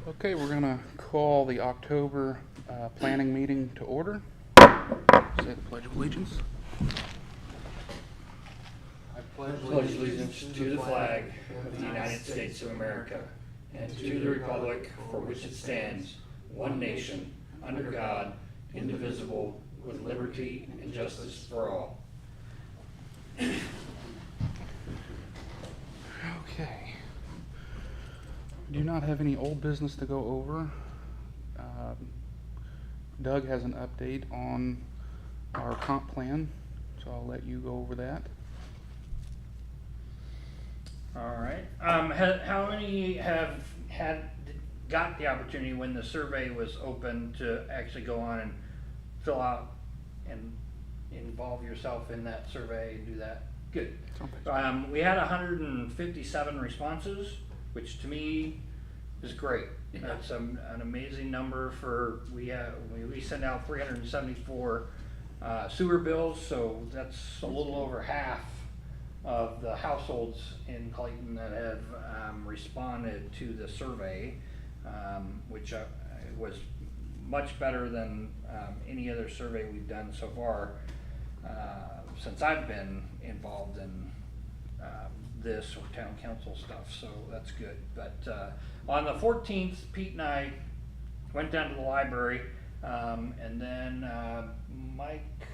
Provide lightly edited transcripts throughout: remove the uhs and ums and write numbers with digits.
Okay, we're gonna call the October planning meeting to order. Say the Pledge of Allegiance. I pledge allegiance to the flag of the United States of America and to the republic for which it stands, one nation, under God, indivisible, with liberty and justice for all. Okay. We do not have any old business to go over. Doug has an update on our comp plan, so I'll let you go over that. All right. How many have got the opportunity when the survey was open to actually go on and fill out and involve yourself in that survey and do that? Good. We had 157 responses, which to me is great. That's an amazing number for we send out 374 sewer bills, so that's a little over half of the households in Clayton that have responded to the survey, which was much better than any other survey we've done so far since I've been involved in this or town council stuff, so that's good. But on the 14th, Pete and I went down to the library, and then Mike,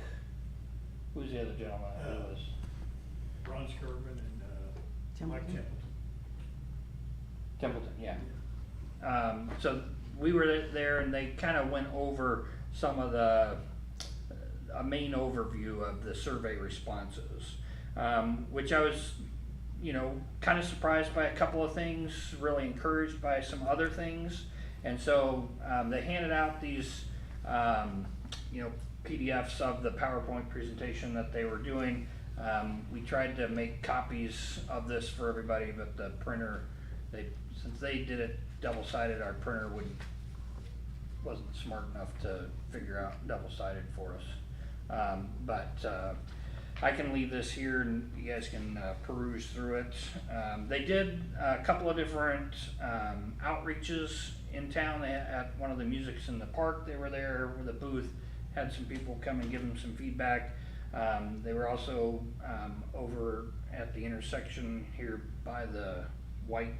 who's the other gentleman? It was Ron Skirvin and Mike Templeton, yeah. So we were there, and they kind of went over some of a main overview of the survey responses, which I was, kind of surprised by a couple of things, really encouraged by some other things. And so they handed out these, PDFs of the PowerPoint presentation that they were doing. We tried to make copies of this for everybody, but the printer, since they did it double-sided, our printer wasn't smart enough to figure out double-sided for us. But I can leave this here and you guys can peruse through it. They did a couple of different outreaches in town. They at one of the Musics in the Park, they were there with a booth, had some people come and give them some feedback. They were also over at the intersection here by the white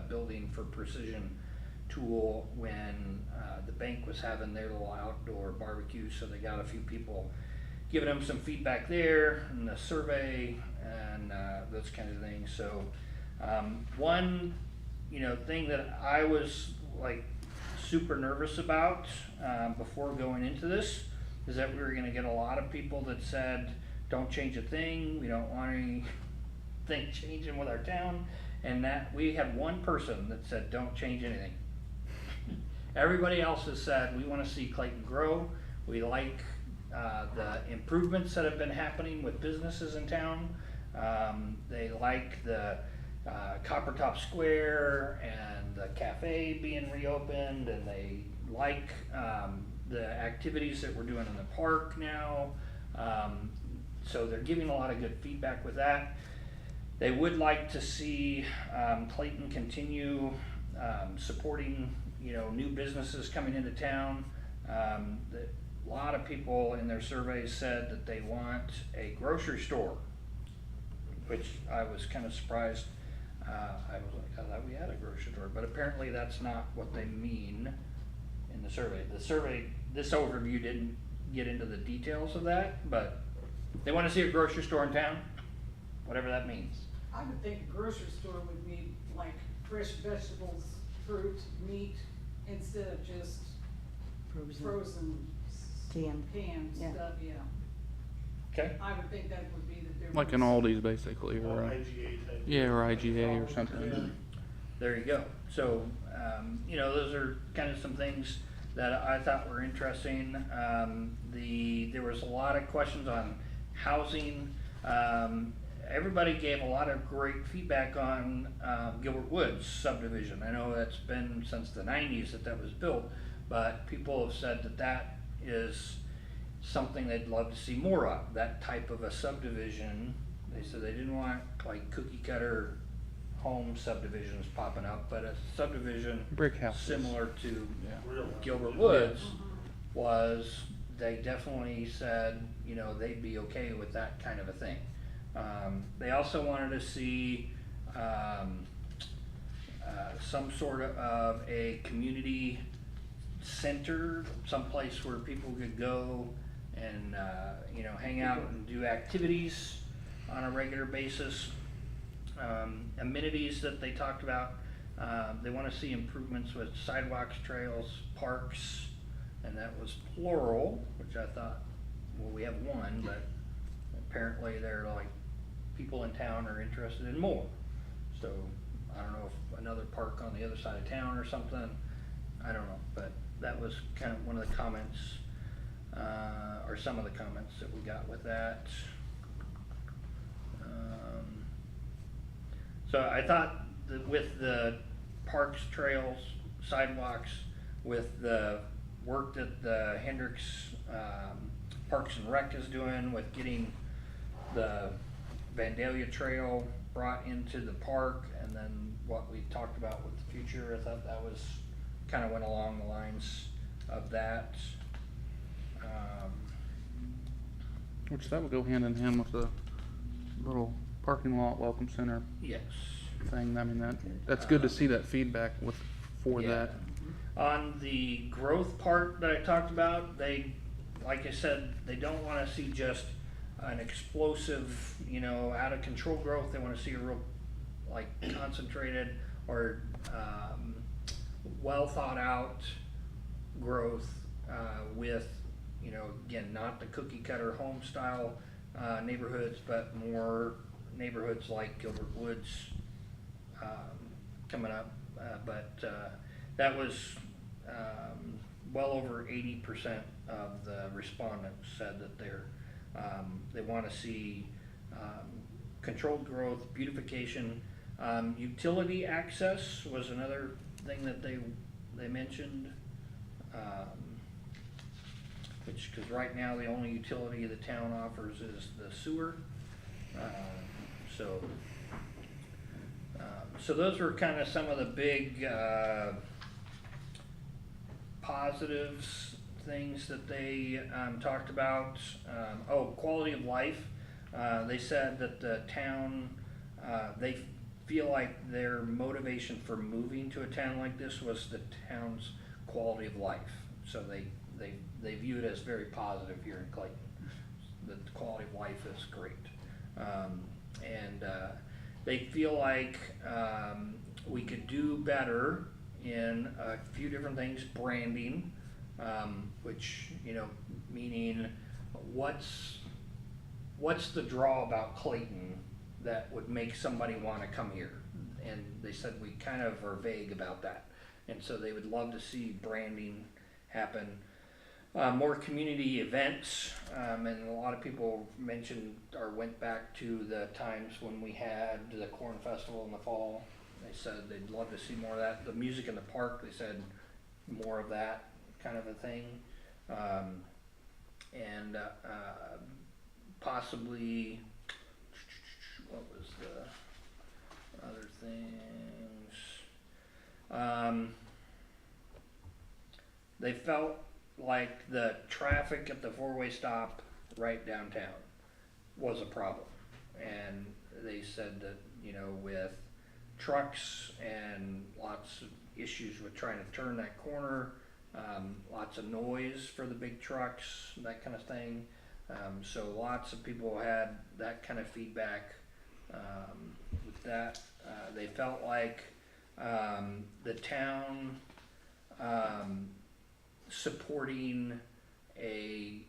building for Precision Tool when the bank was having their little outdoor barbecue, so they got a few people giving them some feedback there and the survey and those kinds of things. So one thing that I was like super nervous about before going into this is that we were going to get a lot of people that said don't change a thing, we don't want anything changing with our town, and that we had one person that said don't change anything. Everybody else has said we want to see Clayton grow, we like the improvements that have been happening with businesses in town. They like the Coppertop Square and the cafe being reopened, and they like the activities that we're doing in the park now. So they're giving a lot of good feedback with that. They would like to see Clayton continue supporting new businesses coming into town. A lot of people in their surveys said that they want a grocery store, which I was kind of surprised. I was like, I thought we had a grocery store, but apparently that's not what they mean in the survey. The survey, this overview didn't get into the details of that, but they want to see a grocery store in town, whatever that means. I would think a grocery store would need like fresh vegetables, fruit, meat, instead of just frozen canned Yeah. stuff, yeah. Okay. I would think that would be the difference. Like an Aldi's basically, or or IGA type. yeah, or IGA or something. There you go. So, those are kind of some things that I thought were interesting. There was a lot of questions on housing. Everybody gave a lot of great feedback on Gilbert Woods subdivision. I know that's been since the 90s that was built, but people have said that is something they'd love to see more of, that type of a subdivision. They said they didn't want like cookie cutter home subdivisions popping up, but a subdivision Brick houses. similar to Yeah. Gilbert Woods was, they definitely said, you know, they'd be okay with that kind of a thing. They also wanted to see, some sort of a community center, someplace where people could go and, you know, hang out and do activities on a regular basis. Amenities that they talked about, they wanna see improvements with sidewalks, trails, parks, and that was plural, which I thought, well, we have one, but apparently they're like, people in town are interested in more. So, I don't know if another park on the other side of town or something, I don't know, but that was kind of one of the comments, or some of the comments that we got with that. So I thought that with the parks, trails, sidewalks, with the work that the Hendricks, Parks and Rec is doing with getting the Vandalia Trail brought into the park, and then what we talked about with the future, I thought that was, kind of went along the lines of that. Which that would go hand in hand with the little parking lot welcome center Yes. thing. I mean, that's good to see that feedback for Yeah. that. On the growth part that I talked about, they, like I said, they don't wanna see just an explosive, you know, out of control growth. They wanna see a real, like, concentrated or, well thought out growth, with, you know, again, not the cookie cutter home style, neighborhoods, but more neighborhoods like Gilbert Woods, coming up. That was, well over 80% of the respondents said that they want to see controlled growth, beautification, utility access was another thing that they mentioned. Because right now the only utility the town offers is the sewer. So those were kind of some of the big positives, things that they talked about. Quality of life. They said that the town, they feel like their motivation for moving to a town like this was the town's quality of life. So they view it as very positive here in Clayton. That the quality of life is great. They feel like we could do better in a few different things. Branding, which, you know, meaning what's the draw about Clayton that would make somebody want to come here? And they said we kind of are vague about that, and so they would love to see branding happen. More community events, and a lot of people mentioned or went back to the times when we had the Corn Festival in the fall. They said they'd love to see more of that. The music in the park, they said more of that kind of a thing. Possibly, what was the other things? They felt like the traffic at the four-way stop right downtown was a problem. And they said that, you know, with trucks and lots of issues with trying to turn that corner, lots of noise for the big trucks, that kind of thing. So lots of people had that kind of feedback with that. They felt like the town supporting a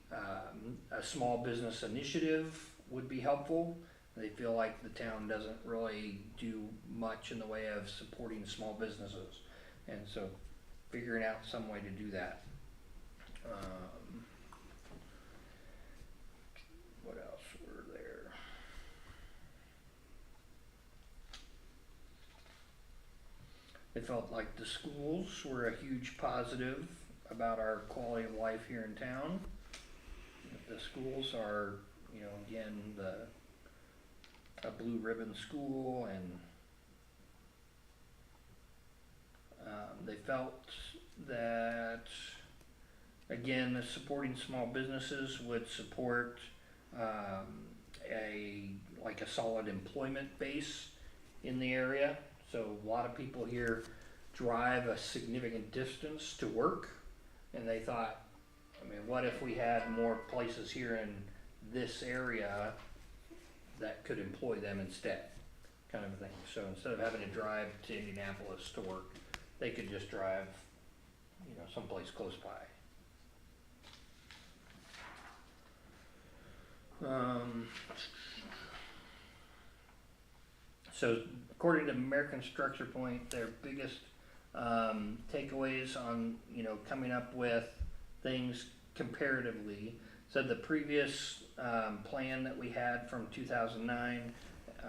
small business initiative would be helpful. They feel like the town doesn't really do much in the way of supporting small businesses, and so figuring out some way to do that. What else were there? They felt like the schools were a huge positive about our quality of life here in town. The schools are, you know, again, a blue ribbon school, and They felt that, again, the supporting small businesses would support like a solid employment base in the area. So a lot of people here drive a significant distance to work, and they thought, I mean, what if we had more places here in this area that could employ them instead, kind of thing. So instead of having to drive to Indianapolis to work, they could just drive, someplace close by. So according to American Structure Point, their biggest takeaways on coming up with things comparatively said the previous plan that we had from 2009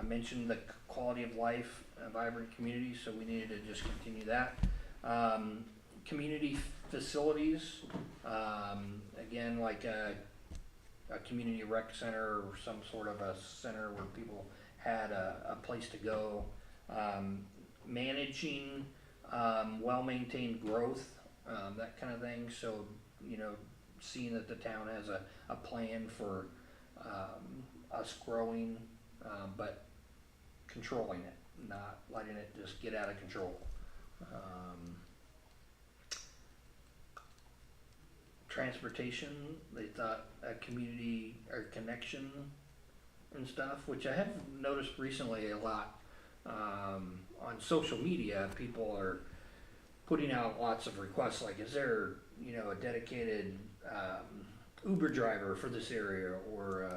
mentioned the quality of life, a vibrant community, so we needed to just continue that. Community facilities, again, like a community rec center or some sort of a center where people had a place to go. Managing well-maintained growth, that kind of thing. So, seeing that the town has a plan for us growing, but controlling it, not letting it just get out of control. Transportation, they thought a community or connection and stuff, which I have noticed recently a lot on social media. People are putting out lots of requests, like, is there a dedicated Uber driver for this area, or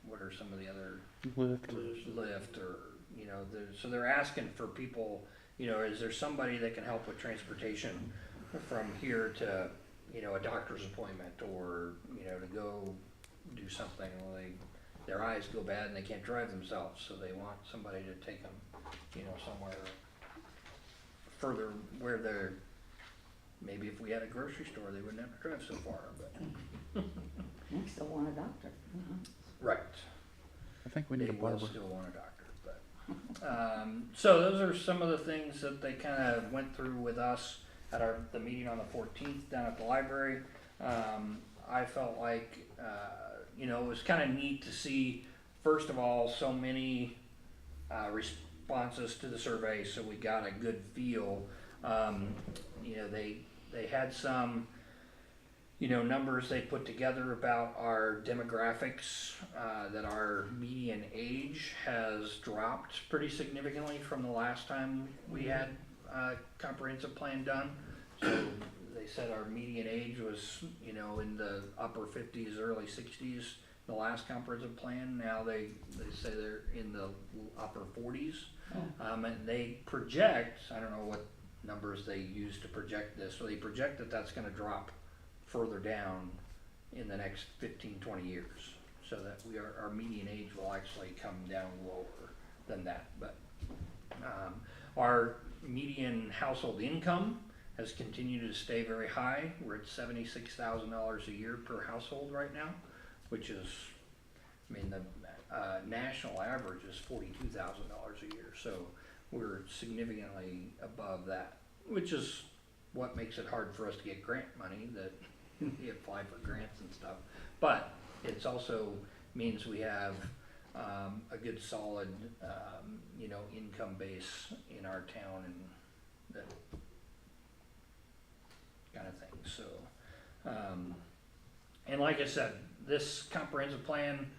what are some of the other Lyft, or so they're asking for people, is there somebody that can help with transportation from here to a doctor's appointment, or to go do something. Well, their eyes go bad and they can't drive themselves, so they want somebody to take them somewhere further where they're, maybe if we had a grocery store they wouldn't have to drive so far, but We still want a doctor. right, I think we they need a will barber. still want a doctor, but so those are some of the things that they kind of went through with us at the meeting on the 14th down at the library. I felt like it was kind of neat to see, first of all, so many responses to the survey, so we got a good feel. They had some numbers they put together about our demographics, that our median age has dropped pretty significantly from the last time we had a comprehensive plan done. So they said our median age was in the upper 50s, early 60s the last comprehensive plan. Now they say they're in the upper 40s. And they project, I don't know what numbers they use to project this, so they project that that's going to drop further down in the next 15-20 years, so that our median age will actually come down lower than that. But our median household income has continued to stay very high. We're at $76,000 a year per household right now, which is, the national average is $42,000 a year. So we're significantly above that, which is what makes it hard for us to get grant money, that we apply for grants and stuff. But it's also means we have a good solid, income base in our town, and that kind of thing. So, and like I said, this comprehensive plan,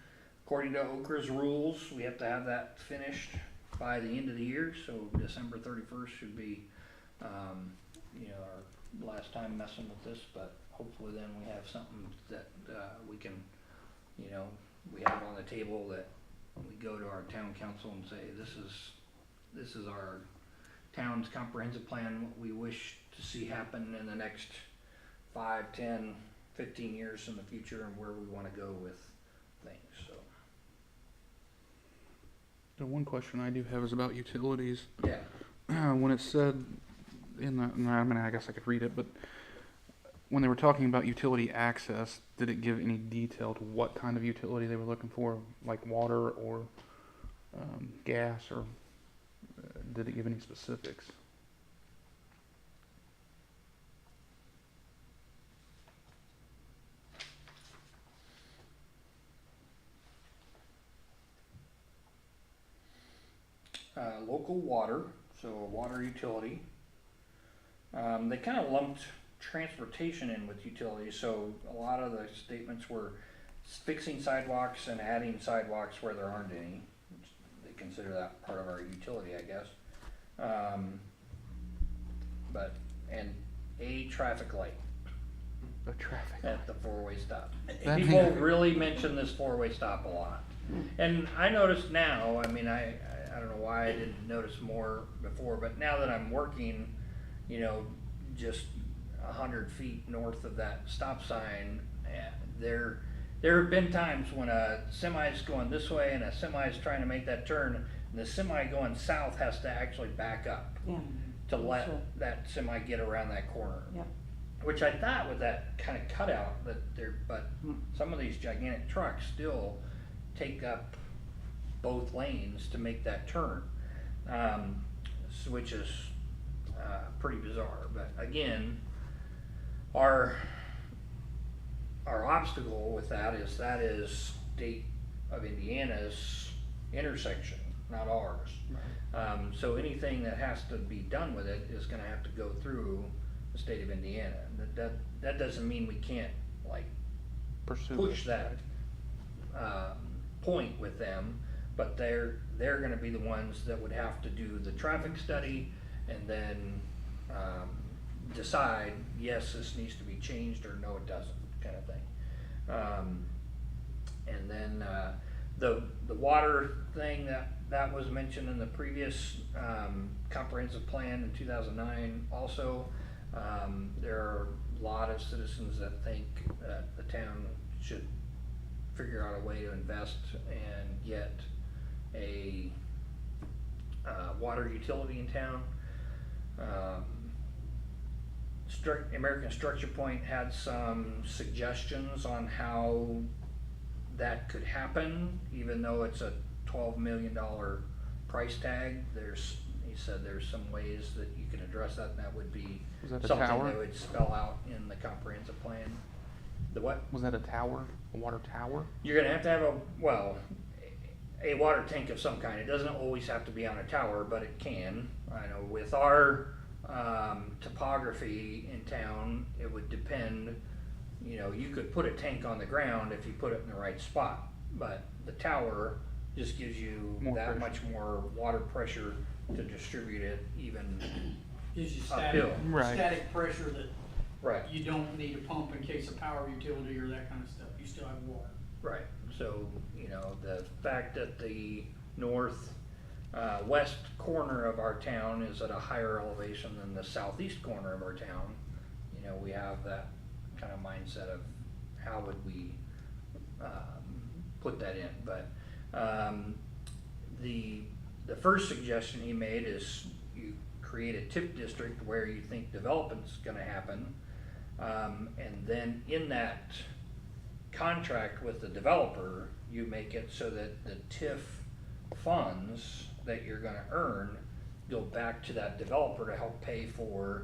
according to Okra's rules, we have to have that finished by the end of the year. So December 31st should be, our last time messing with this. But hopefully, then we have something that we can, we have on the table, that we go to our town council and say, this is our town's comprehensive plan, what we wish to see happen in the next 5, 10, 15 years in the future, and where we want to go with things. So The one question I do have is about utilities. yeah, When it said I guess I could read it, but when they were talking about utility access, did it give any detail to what kind of utility they were looking for, like water or gas, or did it give any specifics? local water, so a water utility. They kind of lumped transportation in with utilities, so a lot of the statements were fixing sidewalks and adding sidewalks where there aren't any. They consider that part of our utility, I guess. And a traffic light The traffic. at the four-way stop. That People makes- really mention this four-way stop a lot. And I noticed now, I mean, I don't know why I didn't notice more before, but now that I'm working, you know, just 100 feet north of that stop sign, there have been times when a semi's going this way and a semi's trying to make that turn, and the semi going south has to actually back up Yeah, to let Sure. that semi get around that corner. yeah. Which I thought with that kind of cutout that there, but some of these gigantic trucks still take up both lanes to make that turn, which is pretty bizarre. But again, our obstacle with that is state of Indiana's intersection, not ours. So anything that has to be done with it is going to have to go through the state of Indiana. That doesn't mean we can't like Pursue push it. that point with them, but they're going to be the ones that would have to do the traffic study and then decide, yes, this needs to be changed, or no, it doesn't, kind of thing. And then the water thing that was mentioned in the previous comprehensive plan in 2009 also. There are a lot of citizens that think that the town should figure out a way to invest and get a water utility in town. American Structure Point had some suggestions on how that could happen, even though it's a $12 million price tag. He said there's some ways that you can address that, and that would be Was that a something tower? that would spell out in the comprehensive plan. The what? Was that a tower? A water tower? You're gonna have to have a water tank of some kind. It doesn't always have to be on a tower, but it can. I know with our topography in town, it would depend. You know, you could put a tank on the ground if you put it in the right spot, but the tower just gives you More that pressure. much more water pressure to distribute it even Gives you uphill. Right. static pressure that Right. you don't need a pump in case of power utility or that kind of stuff. You still have water. Right, so, you know, the fact that the north, west corner of our town is at a higher elevation than the southeast corner of our town, you know, we have that kind of mindset of how would we, put that in, but, the first suggestion he made is you create a TIF district where you think development's gonna happen, and then in that contract with the developer, you make it so that the TIF funds that you're gonna earn go back to that developer to help pay for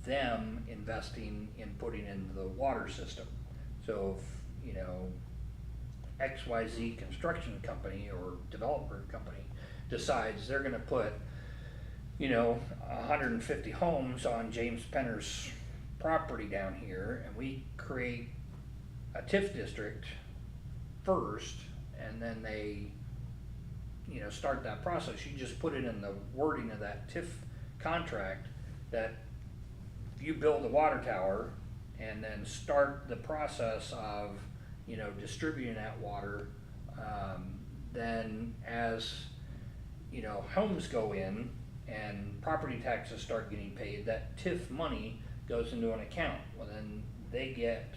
them investing in putting in the water system. So if, you know, XYZ construction company or developer company decides they're gonna put, you know, 150 homes on James Penner's property down here, and we create a TIF district first, and then they, you know, start that process. You just put it in the wording of that TIF contract that you build a water tower and then start the process of, you know, distributing that water. Then as, you know, homes go in and property taxes start getting paid, that TIF money goes into an account. Well, then they get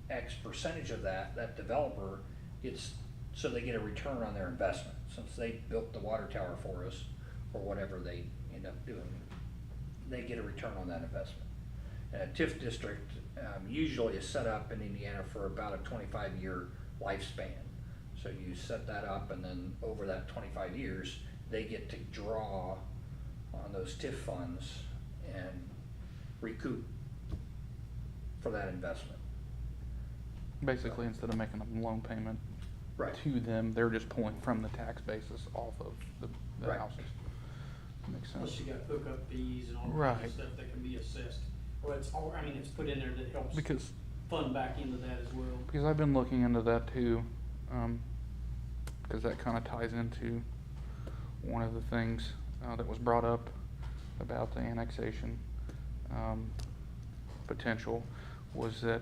X percentage of that developer gets, so they get a return on their investment. Since they built the water tower for us, or whatever they end up doing, they get a return on that investment. And a TIF district usually is set up in Indiana for about a 25-year lifespan. So you set that up, and then over that 25 years, they get to draw on those TIF funds and recoup for that investment. Basically, instead of making a loan payment Right. to them. They're just pulling from the tax basis off of the Right. houses. Makes sense. Plus you got hookup fees and all kinds Right. of stuff that can be assessed. Well, it's all, I mean, it's put in there that helps Because fund back into that as well. I've been looking into that too, because that kind of ties into one of the things that was brought up about the annexation potential, was that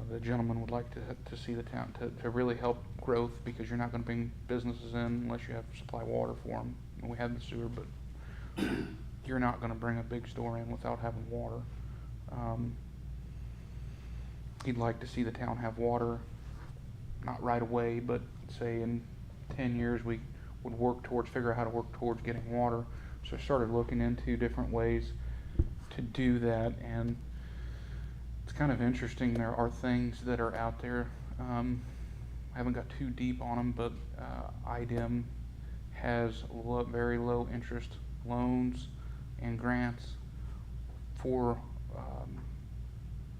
the gentleman would like to see the town to really help growth, because you're not going to bring businesses in unless you have supply water for them. We have the sewer, but you're not going to bring a big store in without having water. He'd like to see the town have water, not right away, but say in 10 years we would figure out how to work towards getting water. So I started looking into different ways to do that, and it's kind of interesting. There are things that are out there. I haven't got too deep on them, but IDEM has very low interest loans and grants for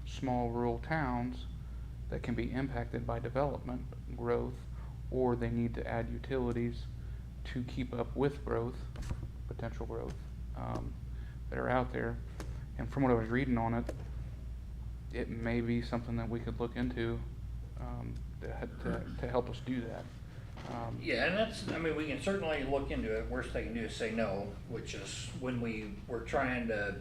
small rural towns that can be impacted by development growth, or they need to add utilities to keep up with growth, potential growth, that are out there. And from what I was reading on it, it may be something that we could look into to help us do that. Yeah, and that's, I mean, we can certainly look into it. Worst they can do is say no, which is when we were trying to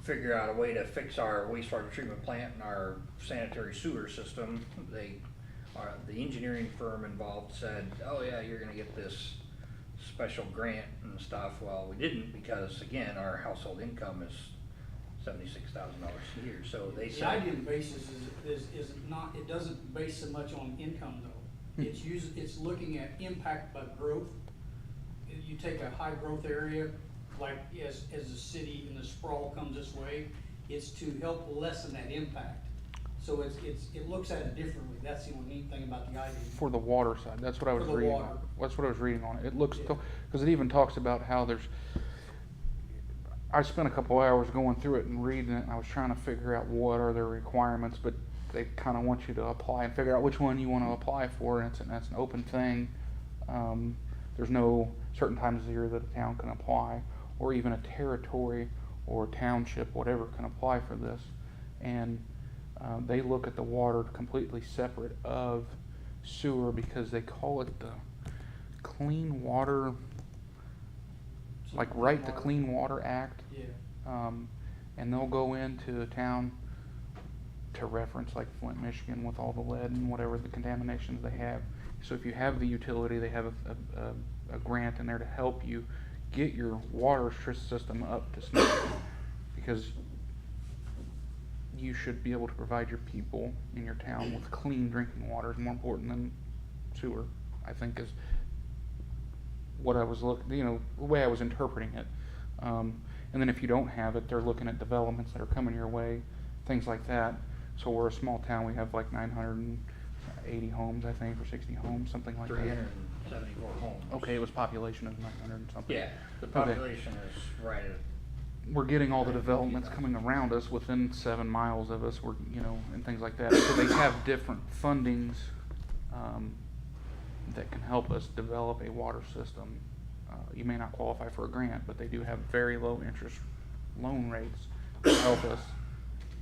figure out a way to fix our wastewater treatment plant and our sanitary sewer system. The engineering firm involved said, oh yeah, you're gonna get this special grant and stuff. Well, we didn't, because again, our household income is $76,000 a year, so they The said. IDEM basis is not, it doesn't base so much on income though. It's looking at impact by growth. You take a high growth area, like as the city and the sprawl comes this way, it's to help lessen that impact. So it looks at it differently. That's the only neat thing about the IDEM. For the water side, that's what I was For the reading. water. That's what I was reading on it. It looks, Yeah. because it even talks about how I spent a couple hours going through it and reading it, and I was trying to figure out what are their requirements, but they kind of want you to apply and figure out which one you want to apply for, and that's an open thing. There's no certain times of the year that a town can apply, or even a territory or township, whatever, can apply for this. And they look at the water completely separate of sewer, because they call it the Clean Water, like the Clean Water Act. Yeah. And they'll go into a town to reference like Flint, Michigan, with all the lead and whatever the contaminations they have. So if you have the utility, they have a grant in there to help you get your water system up to snuff, because you should be able to provide your people in your town with clean drinking water. Is more important than sewer, I think, is what I was the way I was interpreting it. And then if you don't have it, they're looking at developments that are coming your way, things like that. So we're a small town. We have like 980 homes, I think, or 60 homes, something like that. 374 homes. Okay, it was population of 900 and something. Yeah, the Okay. population is right at. We're getting all the developments coming around us within 7 miles of us. We're, and things like that. So they have different fundings that can help us develop a water system. You may not qualify for a grant, but they do have very low interest loan rates to help us.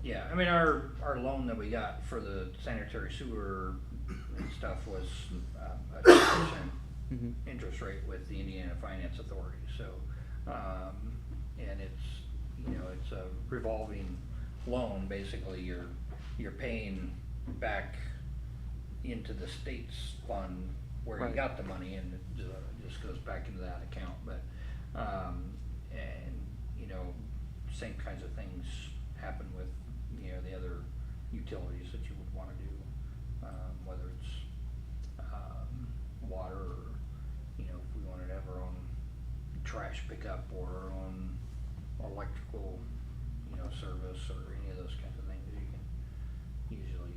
Yeah, I mean, our loan that we got for the sanitary sewer and stuff was a 2% Mhm. interest rate with the Indiana Finance Authority. So, and it's a revolving loan. Basically, you're paying back into the state's fund where Right. you got the money, and it just goes back into that account. But same kinds of things happen with the other utilities that you would want to do, whether it's water, or if we wanted to have our own trash pickup or our own electrical service, or any of those kinds of things that you can usually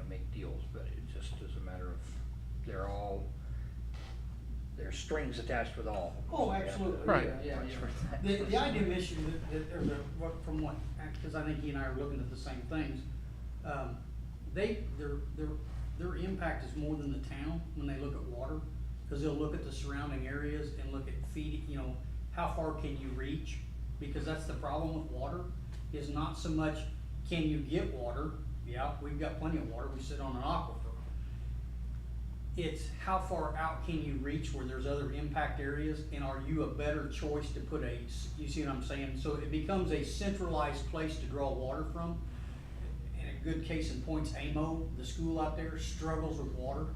make deals. But it just is a matter of there's strings attached with all of them. Oh, absolutely. Right. Yeah. The IDEM issue from what, because I think he and I are looking at the same things. They're their impact is more than the town when they look at water. Cause they'll look at the surrounding areas and look at feeding, you know, how far can you reach? Because that's the problem with water, is not so much, can you get water? Yeah, we've got plenty of water, we sit on an aquifer. It's how far out can you reach where there's other impact areas, and are you a better choice to put you see what I'm saying? So it becomes a centralized place to draw water from. And a good case in point's AMO, the school out there struggles with water.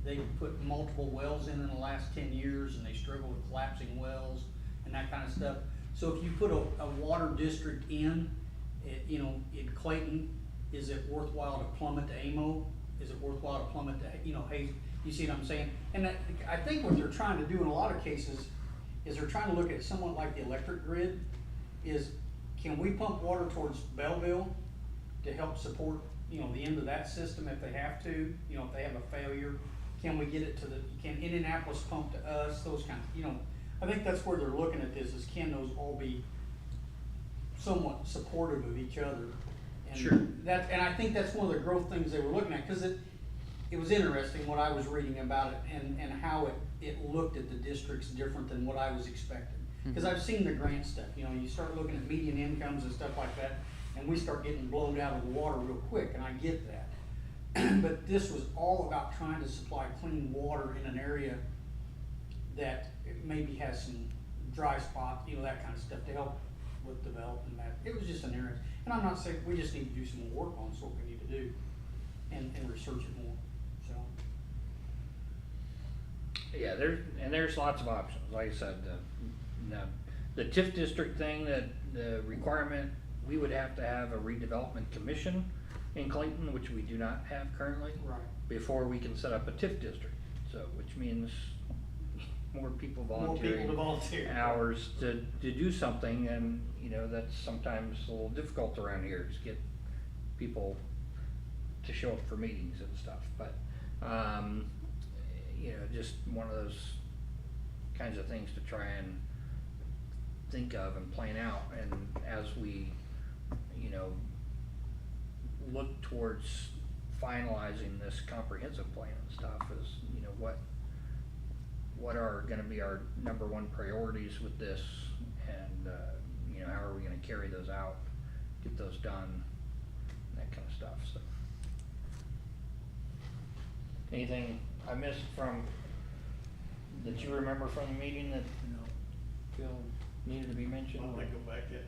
They put multiple wells in the last 10 years, and they struggle with collapsing wells and that kind of stuff. So if you put a water district in, you know, in Clayton, is it worthwhile to plummet to AMO? Is it worthwhile to plummet to, you know, Hayes? You see what I'm saying? And I think what they're trying to do in a lot of cases is they're trying to look at somewhat like the electric grid, is can we pump water towards Belleville to help support, you know, the end of that system if they have to, you know, if they have a failure? Can we get it to can Indianapolis pump to us, those kinds, you know, I think that's where they're looking at this, is can those all be somewhat supportive of each other? And Sure. and I think that's one of the growth things they were looking at, cause it was interesting what I was reading about it and how it looked at the districts different than what I was expecting. Cause I've seen the grant stuff, you know, you start looking at median incomes and stuff like that, and we start getting blown out of the water real quick, and I get that. But this was all about trying to supply clean water in an area that maybe has some dry spots, you know, that kind of stuff to help with developing that. It was just an area, and I'm not saying, we just need to do some more work on, it's what we need to do, and research it more, so. Yeah, there's lots of options, like I said, the TIF district thing, that the requirement, we would have to have a redevelopment commission in Clayton, which we do not have currently. Right. Before we can set up a TIF district, so, which means more people More people volunteering to volunteer. hours to do something, and, you know, that's sometimes a little difficult around here, to get people to show up for meetings and stuff, but, you know, just one of those kinds of things to try and think of and plan out, and as we, you know, look towards finalizing this comprehensive plan and stuff, is, you know, what are gonna be our number one priorities with this, and, you know, how are we gonna carry those out, get those done, that kind of stuff, so. Anything I missed that you remember from the meeting that feel needed to be mentioned? I wanna go back to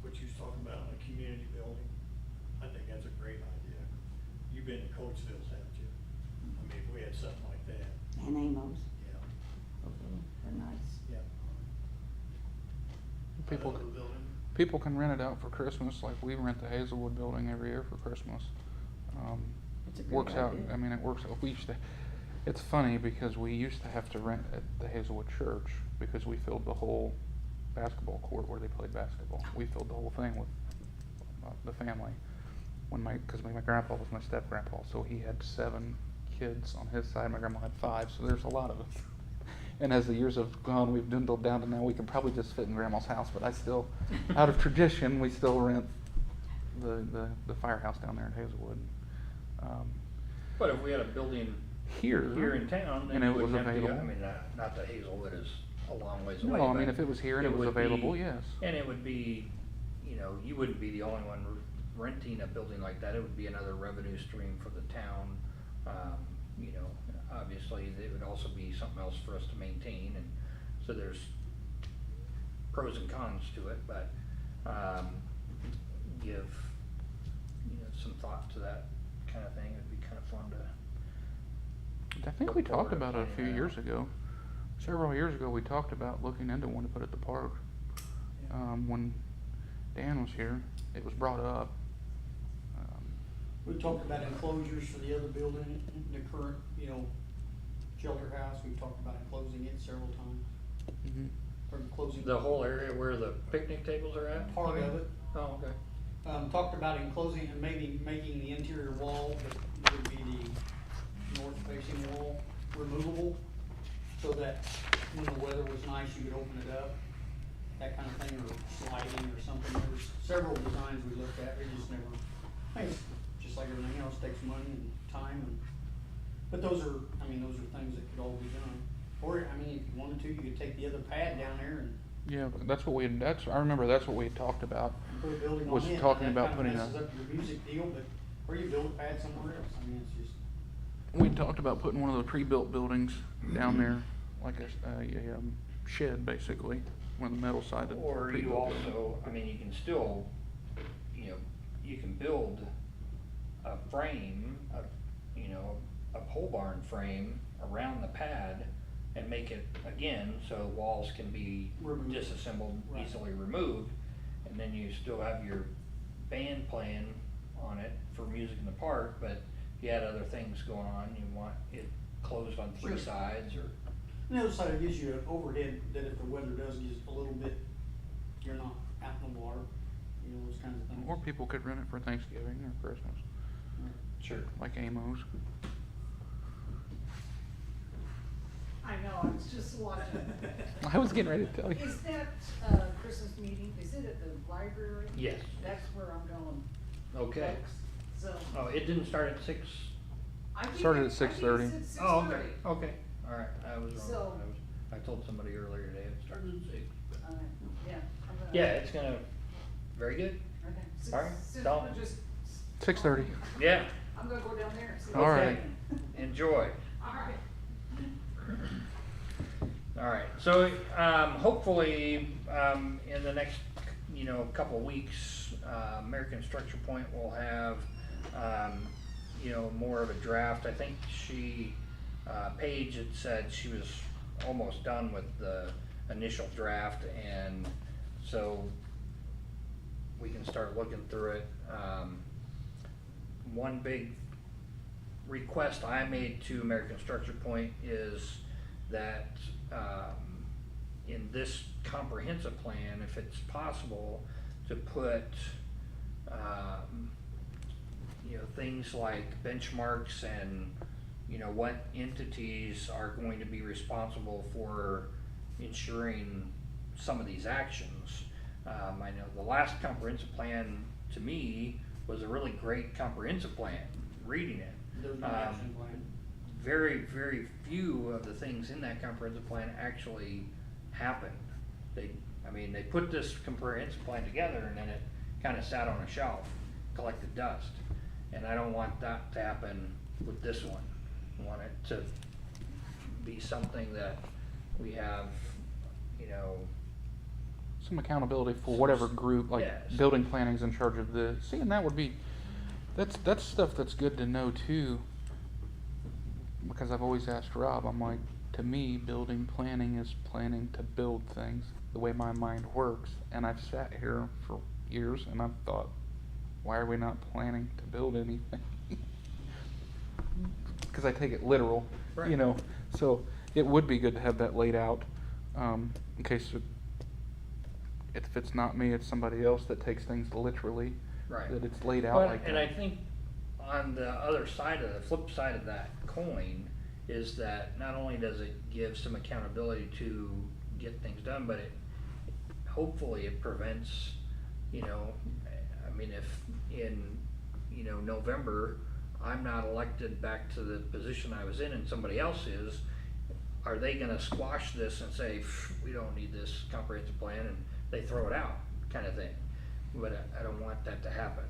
what you was talking about, a community building. I think that's a great idea. You've been to Coatesville, haven't you? I mean, if we had something like that, And Amos, yeah, they're nice. yeah. People, Another building, people can rent it out for Christmas, like we rent the Hazelwood building every year for Christmas. It's a great Works out, idea. I mean, it works, we used to, it's funny because we used to have to rent at the Hazelwood Church because we filled the whole basketball court where they played basketball. We filled the whole thing with the family. Cause my grandpa was my step grandpa, so he had 7 kids on his side, my grandma had 5, so there's a lot of us. And as the years have gone, we've dwindled down to now we can probably just fit in grandma's house, but I still, out of tradition, we still rent the firehouse down there in Hazelwood. But if we had a building here in town, then and you it was wouldn't have to, available. I mean, not that Hazelwood is a long ways away. No, I but mean, if it was here and it was would be- available, yes. And it would be, you know, you wouldn't be the only one renting a building like that, it would be another revenue stream for the town. You know, obviously, it would also be something else for us to maintain, and so there's pros and cons to it, but, give, you know, some thought to that kind of thing, it'd be kind of fun to. I think look we talked forward to about it a few planning that years out. ago. Several years ago, we talked about looking into one to put at the park. When Dan was here, it was brought up. We talked about enclosures for the other building, the current, you know, shelter house, we've talked about enclosing it several times, or enclosing. The whole area where the picnic tables are at? Part of it. Oh, okay. Talked about enclosing and maybe making the interior wall, that would be the north facing wall, removable, so that when the weather was nice, you could open it up, that kind of thing, or sliding or something. There was several designs we looked at, we just never, I think it's just like everything else, takes money and time, and But those are, I mean, those are things that could all be done. Or, I mean, if you wanted to, you could take the other pad down there and Yeah, that's what I remember that's what we had talked about. put a building on Was it. and talking that about kinda putting a- messes up your music deal, but, or you build a pad somewhere else. I mean, it's just, We talked about putting one of the pre-built buildings down there, like a shed, basically, one of the metal sided. Or you pre-built buildings. also, I mean, you can still, you know, you can build a frame, a pole barn frame around the pad and make it, again, so walls can be Removed. disassembled, Right. easily removed. And then you still have your band playing on it for music in the park, but if you had other things going on, you want it closed on three Sure. sides or. and the other side, it gives you an overhead that if the weather does get a little bit, you're not out in the water, you know, those kinds of things. Or people could rent it for Thanksgiving or Christmas, Sure. like Amos. I know, I was just watching. I was getting ready to tell you. Is that, Christmas meeting, is it at the library? Yes. That's where I'm going. Okay. folks. So. Oh, it didn't start at 6? I think Started it- at 6:30. I think it's at Oh, okay, 6:30. okay, all right, I was wrong. So- I told somebody earlier today it started at 6. Yeah. I'm gonna- Yeah, it's gonna, very good, Okay. Since- all right, since tell we're me. just- 6:30. Yeah, I'm gonna go down there and see. All what's right. happening. enjoy. All right. All right, so, hopefully, in the next, couple of weeks, American Structure Point will have, more of a draft. I think Paige had said she was almost done with the initial draft, and so we can start looking through it. One big request I made to American Structure Point is that in this comprehensive plan, if it's possible, to put things like benchmarks and what entities are going to be responsible for ensuring some of these actions. I know the last comprehensive plan to me was a really great comprehensive plan, reading it. There's no action plan. Very, very few of the things in that comprehensive plan actually happened. They put this comprehensive plan together and then it kinda sat on a shelf, collected dust. And I don't want that to happen with this one. I want it to be something that we have, Some accountability for whatever group, like Yes. building planning's in charge of this. See, and that would be, that's stuff that's good to know too. Because I've always asked Rob, I'm like, to me, building planning is planning to build things, the way my mind works. And I've sat here for years and I've thought, why are we not planning to build anything? Because I take it literal, Right. So it would be good to have that laid out, in case if it's not me, it's somebody else that takes things literally. Right. That it's laid out But- like that. And I think on the other side of the flip side of that coin is that not only does it give some accountability to get things done, but hopefully it prevents, if in, November, I'm not elected back to the position I was in and somebody else is, are they gonna squash this and say, we don't need this comprehensive plan, and they throw it out, kind of thing? But I don't want that to happen,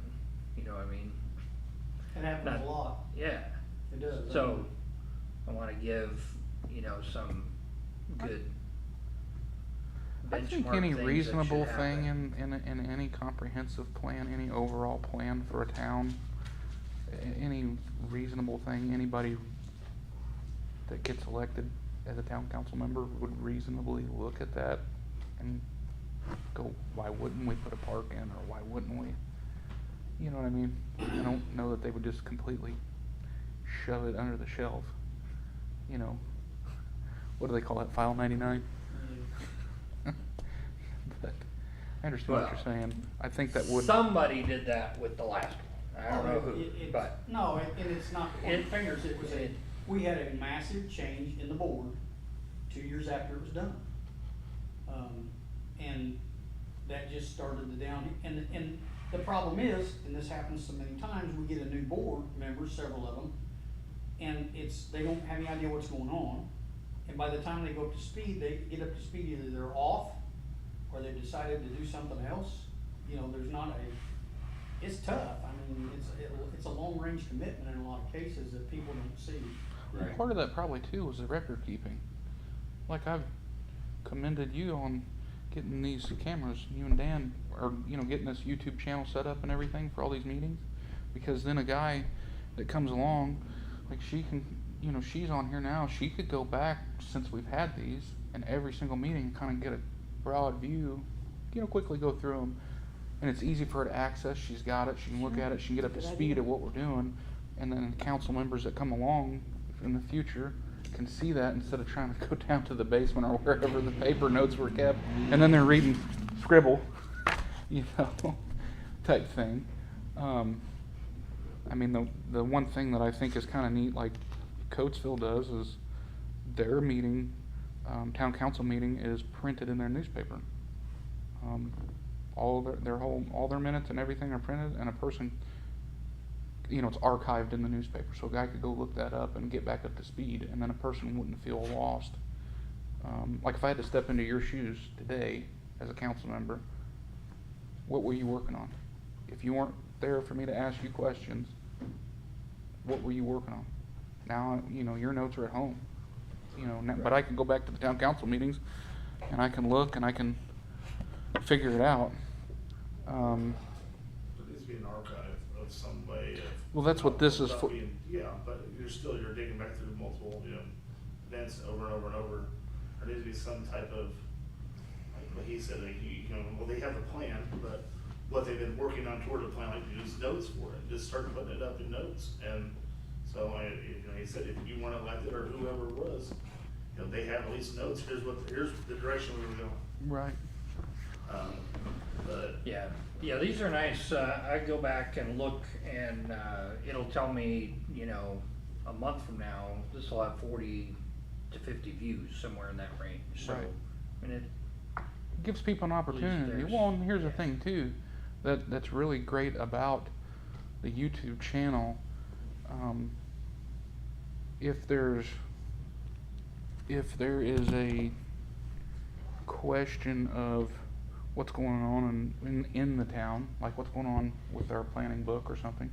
you know what I mean? It happens Not- a lot, Yeah, it does. so I wanna give, some good I think benchmark any things that reasonable should thing happen. in any comprehensive plan, any overall plan for a town, any reasonable thing, anybody that gets elected as a town council member would reasonably look at that and go, why wouldn't we put a park in, or why wouldn't we? You know what I mean? I don't know that they would just completely shove it under the shelf, What do they call that, file 99? But I understand what you're Well, saying. I think that would. Somebody did that with the last one, I don't know who, but. No, and it's not pointing It- fingers, it was we had a massive change in the board 2 years after it was done. And that just started the down, and the problem is, and this happens so many times, we get a new board member, several of them, and they don't have any idea what's going on. And by the time they go up to speed, they get up to speed, either they're off, or they've decided to do something else. You know, there's not it's tough. I mean, it's a long-range commitment in a lot of cases that people don't see. And part of that probably too was the record keeping. Like, I've commended you on getting these cameras, you and Dan, or, you know, getting this YouTube channel set up and everything for all these meetings, because then a guy that comes along, like, she can, you know, she's on here now, she could go back since we've had these and every single meeting kind of get a broad view, you know, quickly go through them, and it's easy for her to access. She's got it, she can look at it, she can get up to Good speed idea. at what we're doing, and then council members that come along in the future can see that instead of trying to go down to the basement or wherever the paper notes were kept, and then they're reading scribble, you know, type thing. I mean, the one thing that I think is kind of neat, like Coatesville does, is their meeting, town council meeting, is printed in their newspaper. All their minutes and everything are printed, and a person, you know, it's archived in the newspaper, so a guy could go look that up and get back up to speed, and then a person wouldn't feel lost. Like, if I had to step into your shoes today as a council member, what were you working on? If you weren't there for me to ask you questions, what were you working on? Now, you know, your notes are at home, you know, now, but I can go back to the town council meetings, and I can look, and I can figure it out. There needs to be an archive of some way of. Well, that's what this is for. Yeah, but you're digging back through multiple, you know, events over and over and over. There needs to be some type of, like what he said, like, you know, well, they have a plan, but what they've been working on toward the plan, like, use notes for it, just start putting it up in notes. And so you know, he said, if you weren't elected or whoever it was, you know, they have at least notes, here's the direction we were going. Right. But Yeah, these are nice. I go back and look, and it'll tell me, you know, a month from now, this will have 40 to 50 views, somewhere in that range. So, Right. I mean, It gives people an opportunity. there's- Well, and here's the yeah. thing too, that's really great about the YouTube channel. If there is a question of what's going on in the town, like what's going on with our planning book or something,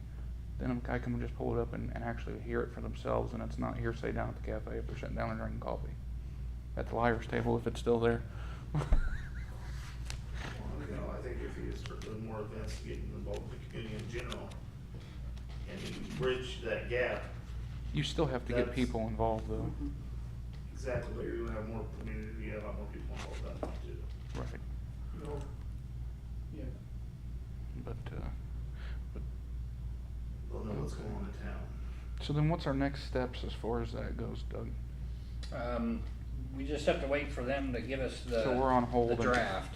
then a guy can just pull it up and actually hear it for themselves, and it's not hearsay down at the cafe if they're sitting down and drinking coffee. At the liar's table, if it's still there. Well, you know, I think if you start doing more events, getting involved with the community in general, and you bridge that gap, You still have to get That's- people involved though. exactly, but you're gonna have more community, you have a lot more people involved that way too. Right. Yeah. But They'll know what's going on in town. so then what's our next steps as far as that goes, Doug? we just have to wait for them to give us the, So we're on hold the until- draft.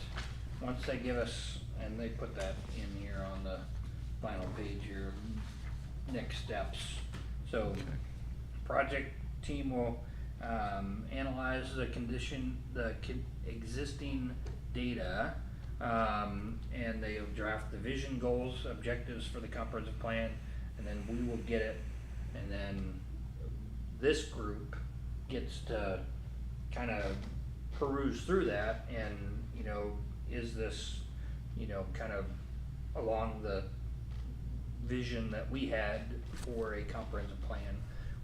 Once they give us, and they put that in here on the final page here, next steps. So, project team will analyze the existing data, and they'll draft the vision, goals, objectives for the comprehensive plan, and then we will get it, and then this group gets to kind of peruse through that, and, you know, is this, you know, kind of along the vision that we had for a comprehensive plan?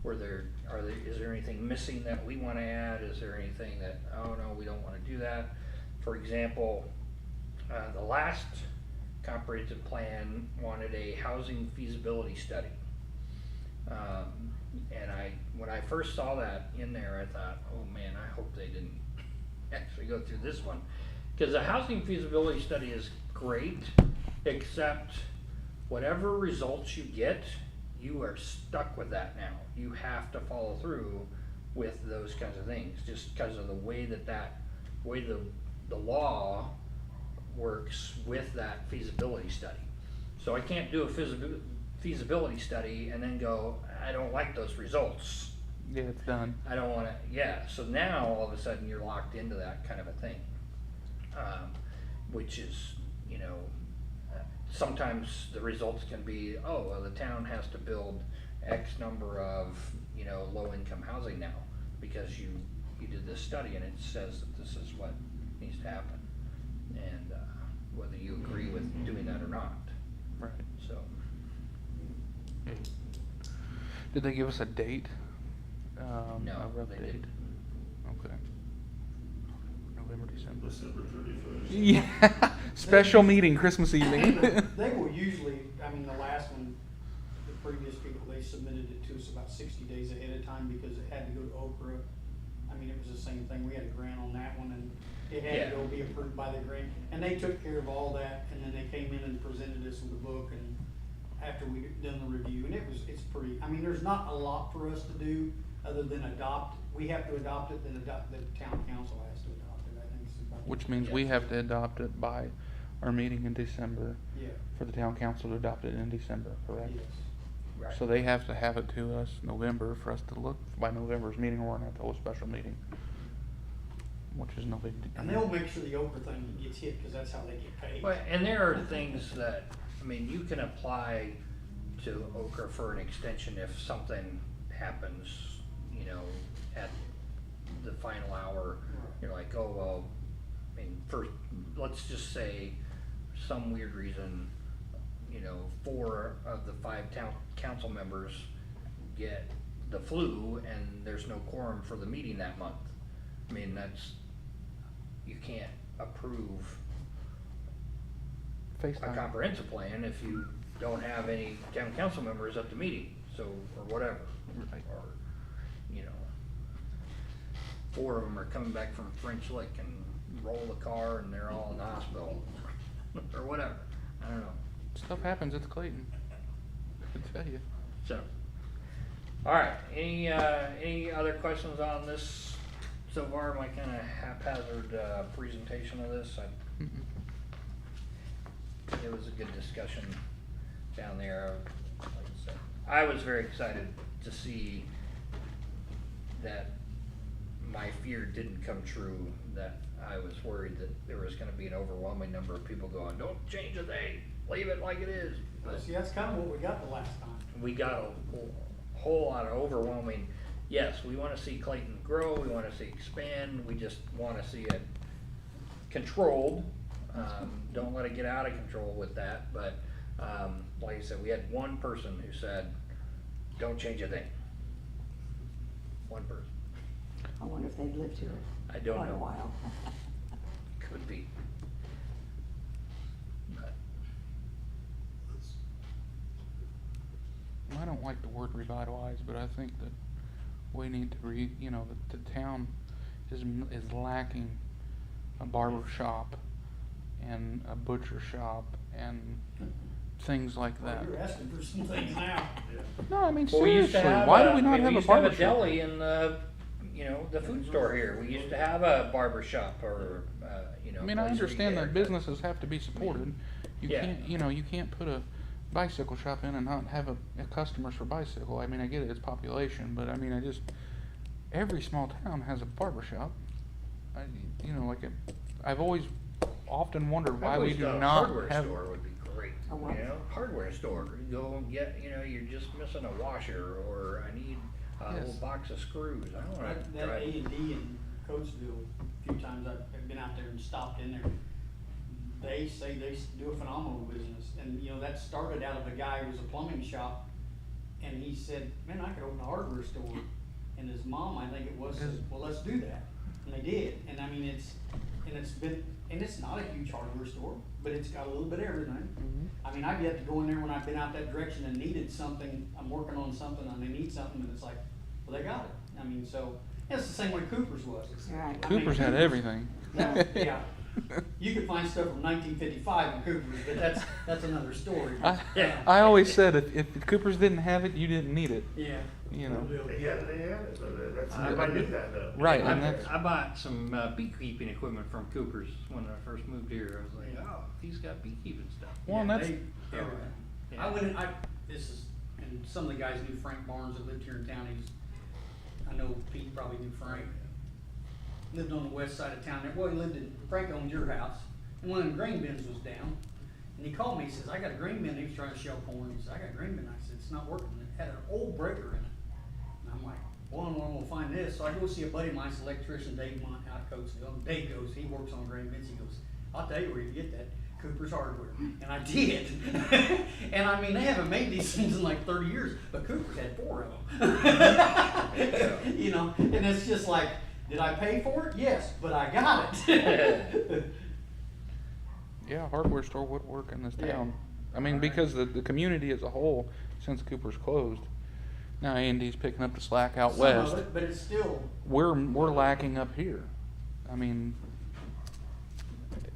Is there anything missing that we wanna add? Is there anything that, oh no, we don't wanna do that? For example, the last comprehensive plan wanted a housing feasibility study. And when I first saw that in there, I thought, oh man, I hope they didn't actually go through this one. Cause the housing feasibility study is great, except whatever results you get, you are stuck with that now. You have to follow through with those kinds of things, just because of the way the law works with that feasibility study. So I can't do a feasibility study and then go, I don't like those results. Yeah, it's done. I don't wanna, yeah, so now all of a sudden you're locked into that kind of a thing. Which is, you know, sometimes the results can be, oh, well, the town has to build X number of, low-income housing now, because you did this study and it says that this is what needs to happen. And, whether you agree with doing that or not, Right. so. Did they give us a date? No, a rough they date? didn't. Okay. November, December. December 31st. Yeah, special meeting, Christmas evening. They will usually, I mean, the last one, the previous people, they submitted it to us about 60 days ahead of time because it had to go to Okra. I mean, it was the same thing, we had a grant on that one, and it had to go be approved by the grant. And they took care of all that, and then they came in and presented us with a book, and after we done the review, and it's pretty, I mean, there's not a lot for us to do other than adopt. We have to adopt it, then the town council has to adopt it, I think it's about. Which means we have to adopt it by our meeting in December, Yeah, for the town council to adopt it in December, correct? yes. Right. So they have to have it to us November for us to look, by November's meeting, we're gonna have to hold a special meeting. Which is no big deal. And they'll make sure the Okra thing gets hit, cause that's how they get paid. Well, and there are things that, I mean, you can apply to Okra for an extension if something happens, at the final hour. You're like, oh, well, I mean, first, let's just say some weird reason, 4 of the 5 town council members get the flu and there's no quorum for the meeting that month. I mean, you can't approve a FaceTime. comprehensive plan if you don't have any town council members at the meeting, so, or whatever. Right. Or, 4 of them are coming back from French Lick and roll the car and they're all in the hospital, or whatever, I don't know, Stuff happens at Clayton. I tell you. so. Alright, any other questions on this so far, my kinda haphazard, presentation of this? It was a good discussion down there. Like I said, I was very excited to see that my fear didn't come true, that I was worried that there was gonna be an overwhelming number of people going, don't change a thing, leave it like it is. But See, that's kinda what we got the last time. we got a whole lot of overwhelming, yes, we wanna see Clayton grow, we wanna see expand, we just wanna see it controlled. Don't let it get out of control with that, but, like I said, we had one person who said, don't change a thing. One person, I wonder if they've lived here I don't quite a know, while. could be. But, I don't like the word revitalize, but I think that we need to that the town is lacking a barber shop and a butcher shop and things like Well, that. you're asking for some things now. No, I mean well, we used seriously, to have why do a- we not have a used to barber shop? deli in the, the food store here, we used to have a barber shop or, I mean, I place where you understand get that haircuts. businesses have to be supported. You Yeah. can't, you can't put a bicycle shop in and not have a customers for bicycle. I mean, I get it, it's population, but I mean, every small town has a barber shop. I've always often wondered why we do A not hardware have. store would be great, A what? hardware store, you go and get, you're just missing a washer, or I need a Yes. little box of screws, I don't wanna That drive. A&D in Coatesville, a few times I've been out there and stopped in there. They say they do a phenomenal business, and that started out of a guy who was a plumbing shop, and he said, man, I could open a hardware store. And his mom, I think it was, says, well, let's do that, and they did, and I mean, it's not a huge hardware store, but it's got a little bit of everything. I mean, I've yet to go in there when I've been out that direction and needed something, I'm working on something and they need something, and it's like, well, they got it. I mean, so, it's the same way Cooper's was. Right. I mean, Cooper's had everything. Yeah, you could find stuff from 1955 in Cooper's, but that's another story. I always said if Cooper's didn't have it, you didn't need it. Yeah. They had it, but that's, I everybody knew that though. Right, and that's I bought some beekeeping equipment from Cooper's when I first moved here, I was like, oh, he's got beekeeping stuff. well, and that's Everything. Yeah. I went in, and some of the guys knew Frank Barnes that lived here in town. I know Pete probably knew Frank. Lived on the west side of town. Well, Frank owned your house, and one of the grain bins was down. And he called me, he says, I got a green bin, he was trying to shell corn, he says, I got a green bin, I said, it's not working, it had an old breaker in it. And I'm like, well, I'm gonna find this, so I go see a buddy of mine's electrician, Dave Mont, out of Coatesville, and Dave goes, he works on green bins, he goes, I'll tell you where you get that, Cooper's Hardware, and I did. And I mean, they haven't made these things in like 30 years, but Cooper's had 4 of them. You know, and it's just like, did I pay for it? Yes, but I got it. Yeah, a hardware store would work in this Yeah. town. I mean, because the community as a whole, since Cooper's closed, now A&D's picking up the slack out Some west. of it, but it's still, We're lacking up here. I mean,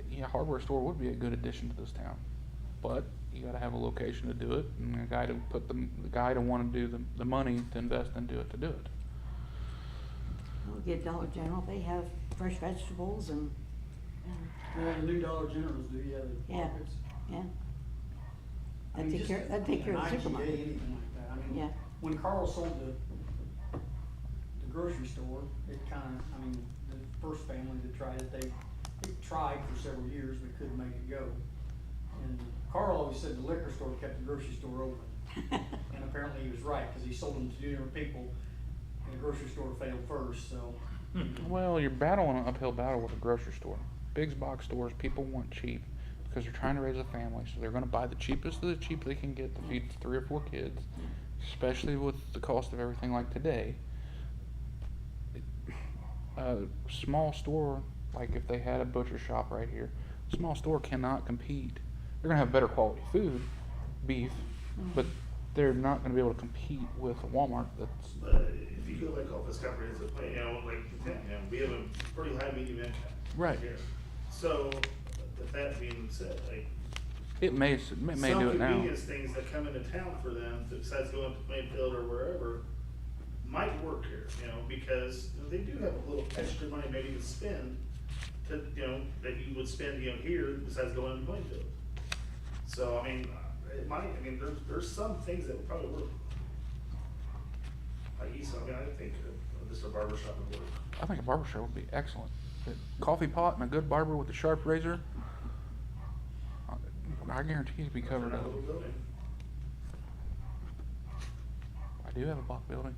yeah, hardware store would be a good addition to this town, but you got to have a location to do it, and a guy to put the guy to want to do the money to invest into it to do it. We'll get Dollar General, they have fresh vegetables and, the new Dollar Generals do, yeah, the Yeah. markets. yeah. I That'd mean, take just care, that'd take care of the an IGA, supermarket. anything like that. I mean, Yeah. when Carl sold the grocery store, it kinda, I mean, the first family that tried it, they tried for several years, but couldn't make it go. And Carl always said the liquor store kept the grocery store open. And apparently he was right, cause he sold them to 2 different people, and the grocery store failed first, so. Well, you're battling an uphill battle with a grocery store. Big box stores, people want cheap because they're trying to raise a family, so they're going to buy the cheapest of the cheap they can get to feed 3 or 4 kids, especially with the cost of everything like today. A small store, like if they had a butcher shop right here, a small store cannot compete. They're going to have better quality food, beef, but they're not going to be able to compete with a Walmart that's But if you go like off this comprehensive plan, you know, like, you know, we have a pretty high medium income. Right. Here. So, with that being said, like, it may do it now. some convenience things that come into town for them, besides going to Plainfield or wherever, might work here, you know, because you know, they do have a little extra money maybe to spend to, you know, that you would spend, you know, here besides going to Plainfield. So, I mean, it might, I mean, there's some things that would probably work. Like East, I mean, I think just a barber shop would work. I think a barber shop would be excellent. A coffee pot and a good barber with a sharp razor, I guarantee you'd be covered That up. little building. I do have a block building.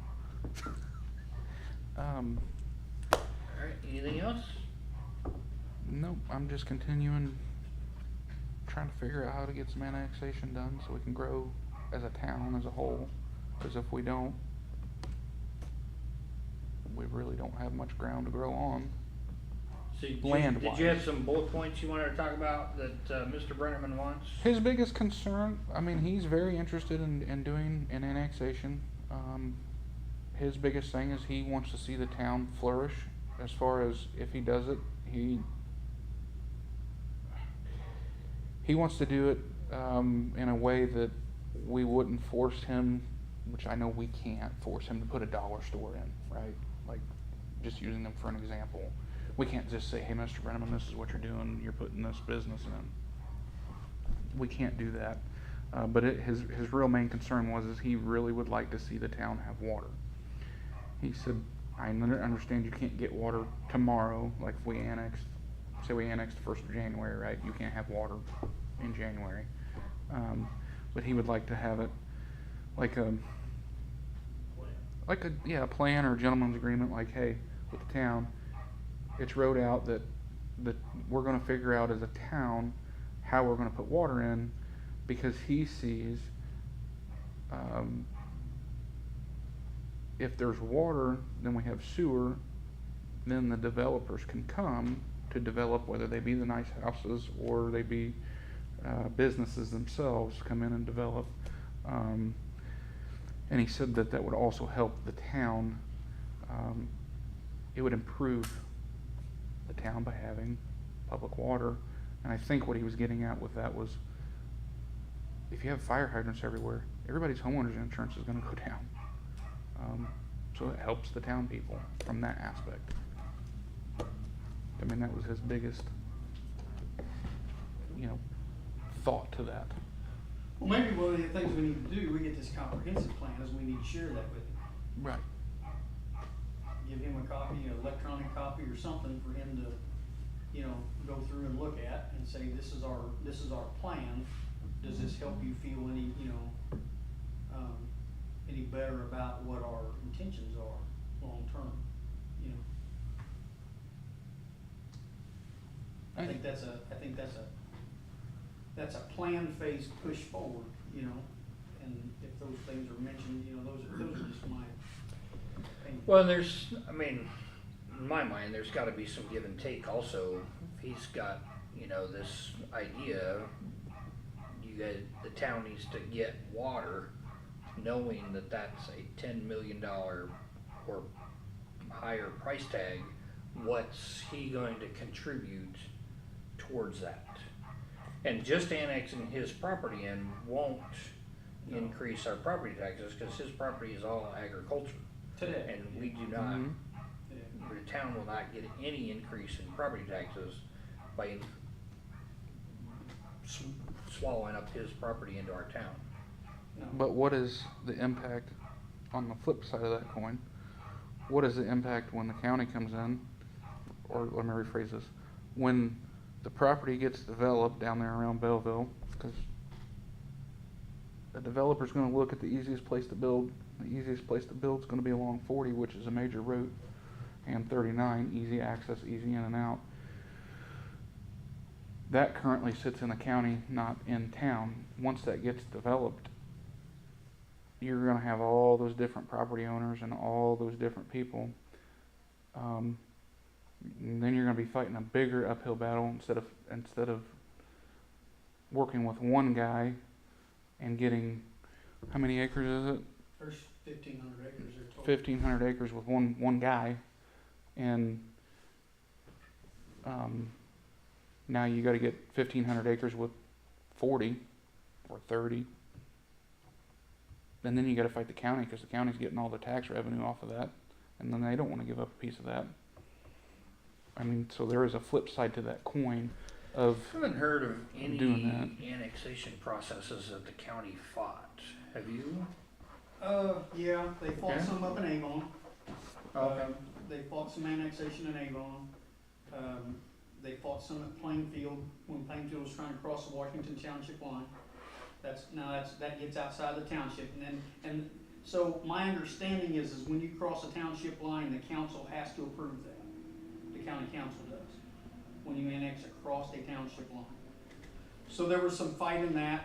Alright, anything else? Nope, I'm just continuing trying to figure out how to get some annexation done so we can grow as a town as a whole. Because if we don't, we really don't have much ground to grow on. So Land-wise. did you have some bullet points you wanted to talk about that Mr. Brenneman wants? His biggest concern, I mean, he's very interested in doing an annexation. His biggest thing is he wants to see the town flourish. As far as if he does it, he wants to do it in a way that we wouldn't force him, which I know we can't force him to put a dollar store in, right? Like, just using them for an example. We can't just say, hey, Mr. Brenneman, this is what you're doing, you're putting this business in. We can't do that. But his real main concern was is he really would like to see the town have water. He said, I understand you can't get water tomorrow, like if we annexed, say we annexed the 1st of January, right? You can't have water in January. But he would like to have it like a plan or a gentleman's agreement, like, hey, with the town, it's wrote out that we're going to figure out as a town how we're going to put water in, because he sees if there's water, then we have sewer, then the developers can come to develop, whether they be the nice houses or they be businesses themselves come in and develop. And he said that would also help the town. It would improve the town by having public water. And I think what he was getting at with that was, if you have fire hydrants everywhere, everybody's homeowner's insurance is going to go down. So it helps the town people from that aspect. I mean, that was his biggest, thought to that. Well, maybe one of the things we need to do, we get this comprehensive plan, is we need to share that with him. Right. Give him a copy, an electronic copy or something for him to you know, go through and look at and say, this is our plan. Does this help you feel any, you know, any better about what our intentions are long-term, you know? I think that's a plan phase push forward, you know, and if those things are mentioned, you know, those are just my opinion. Well, I mean, in my mind, there's gotta be some give and take also. If he's got, you know, this idea, the town needs to get water, knowing that that's a $10 million or higher price tag. What's he going to contribute towards that? And just annexing his property in won't increase our property taxes, because his property is all agriculture. Today. And we do not, the town will not get any increase in property taxes by swallowing up his property into our town. No. But what is the impact on the flip side of that coin? What is the impact when the county comes in, or let me rephrase this, when the property gets developed down there around Belleville, because the developer's gonna look at the easiest place to build. The easiest place to build is gonna be along 40, which is a major route, and 39, easy access, easy in and out. That currently sits in the county, not in town. Once that gets developed, you're gonna have all those different property owners and all those different people. And then you're gonna be fighting a bigger uphill battle instead of working with one guy and getting, how many acres is it? There's 1,500 acres there total. 1,500 acres with one guy, and now you got to get 1,500 acres with 40 or 30, and then you got to fight the county, because the county's getting all the tax revenue off of that, and then they don't want to give up a piece of that. I mean, so there is a flip side to that coin of I haven't heard of any doing annexation processes that the county fought. Have you? Yeah, they fought Okay. some up in Avon. Okay. They fought some annexation in Avon. They fought some at Plainfield, when Plainfield was trying to cross the Washington Township line. That gets outside the township, and so my understanding is when you cross a township line, the council has to approve that. The county council does, when you annex across a township line. So there was some fight in that,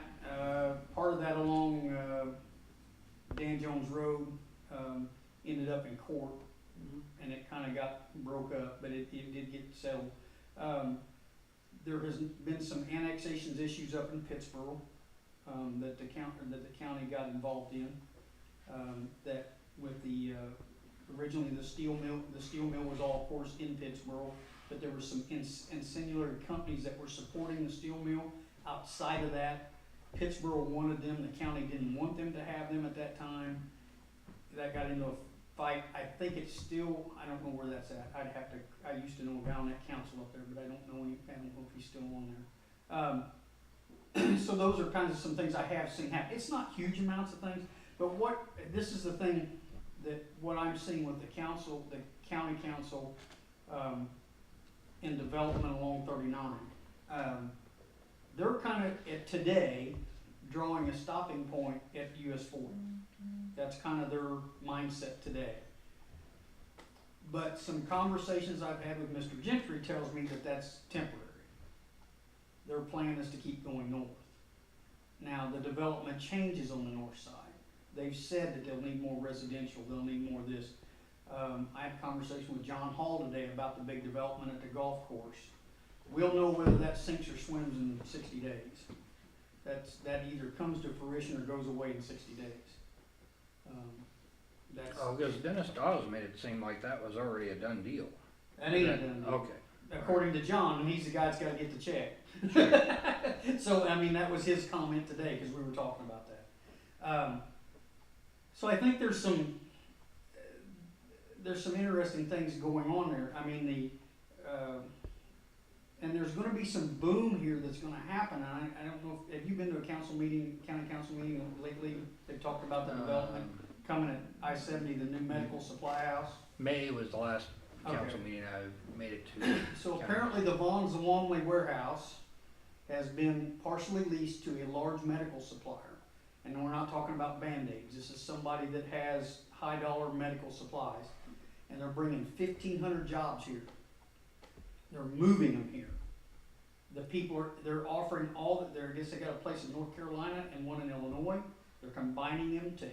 part of that along, Dan Jones Road, ended up in court, and it kinda got broke up, but it did get settled. There has been some annexations issues up in Pittsburgh, that the county got involved in, that with the, originally the steel mill was all, of course, in Pittsburgh, but there were some ancillary companies that were supporting the steel mill outside of that. Pittsburgh wanted them, the county didn't want them to have them at that time. That got into a fight. I think it's still, I don't know where that's at. I used to know a guy on that council up there, but I don't know if he's still on there. So those are kinds of some things I have seen happen. It's not huge amounts of things, but this is the thing that what I'm seeing with the council, the county council, in development along 39. They're kind of today drawing a stopping point at US 40. That's kind of their mindset today. But some conversations I've had with Mr. Gentry tells me that that's temporary. Their plan is to keep going north. Now, the development changes on the north side. They've said that they'll need more residential, they'll need more of this. I had a conversation with John Hall today about the big development at the golf course. We'll know whether that sinks or swims in 60 days. That either comes to fruition or goes away in 60 days. Because Dennis Dawes made it seem like that was already a done deal. That ain't a done deal. Okay. According to John, and he's the guy that's gotta get the check. So, I mean, that was his comment today, cause we were talking about that. So I think there's some interesting things going on there. I mean, and there's gonna be some boom here that's gonna happen. And I don't know, have you been to a council meeting, county council meeting lately? They've talked about the development coming at I-70, the new medical supply house. May was the last council Okay. meeting, I made it to. So county. apparently the Vaughn's Longley warehouse has been partially leased to a large medical supplier. And we're not talking about Band-Aids, this is somebody that has high dollar medical supplies. And they're bringing 1,500 jobs here. They're moving them here. The people are, they're offering all that, I guess they got a place in North Carolina and one in Illinois. They're combining them to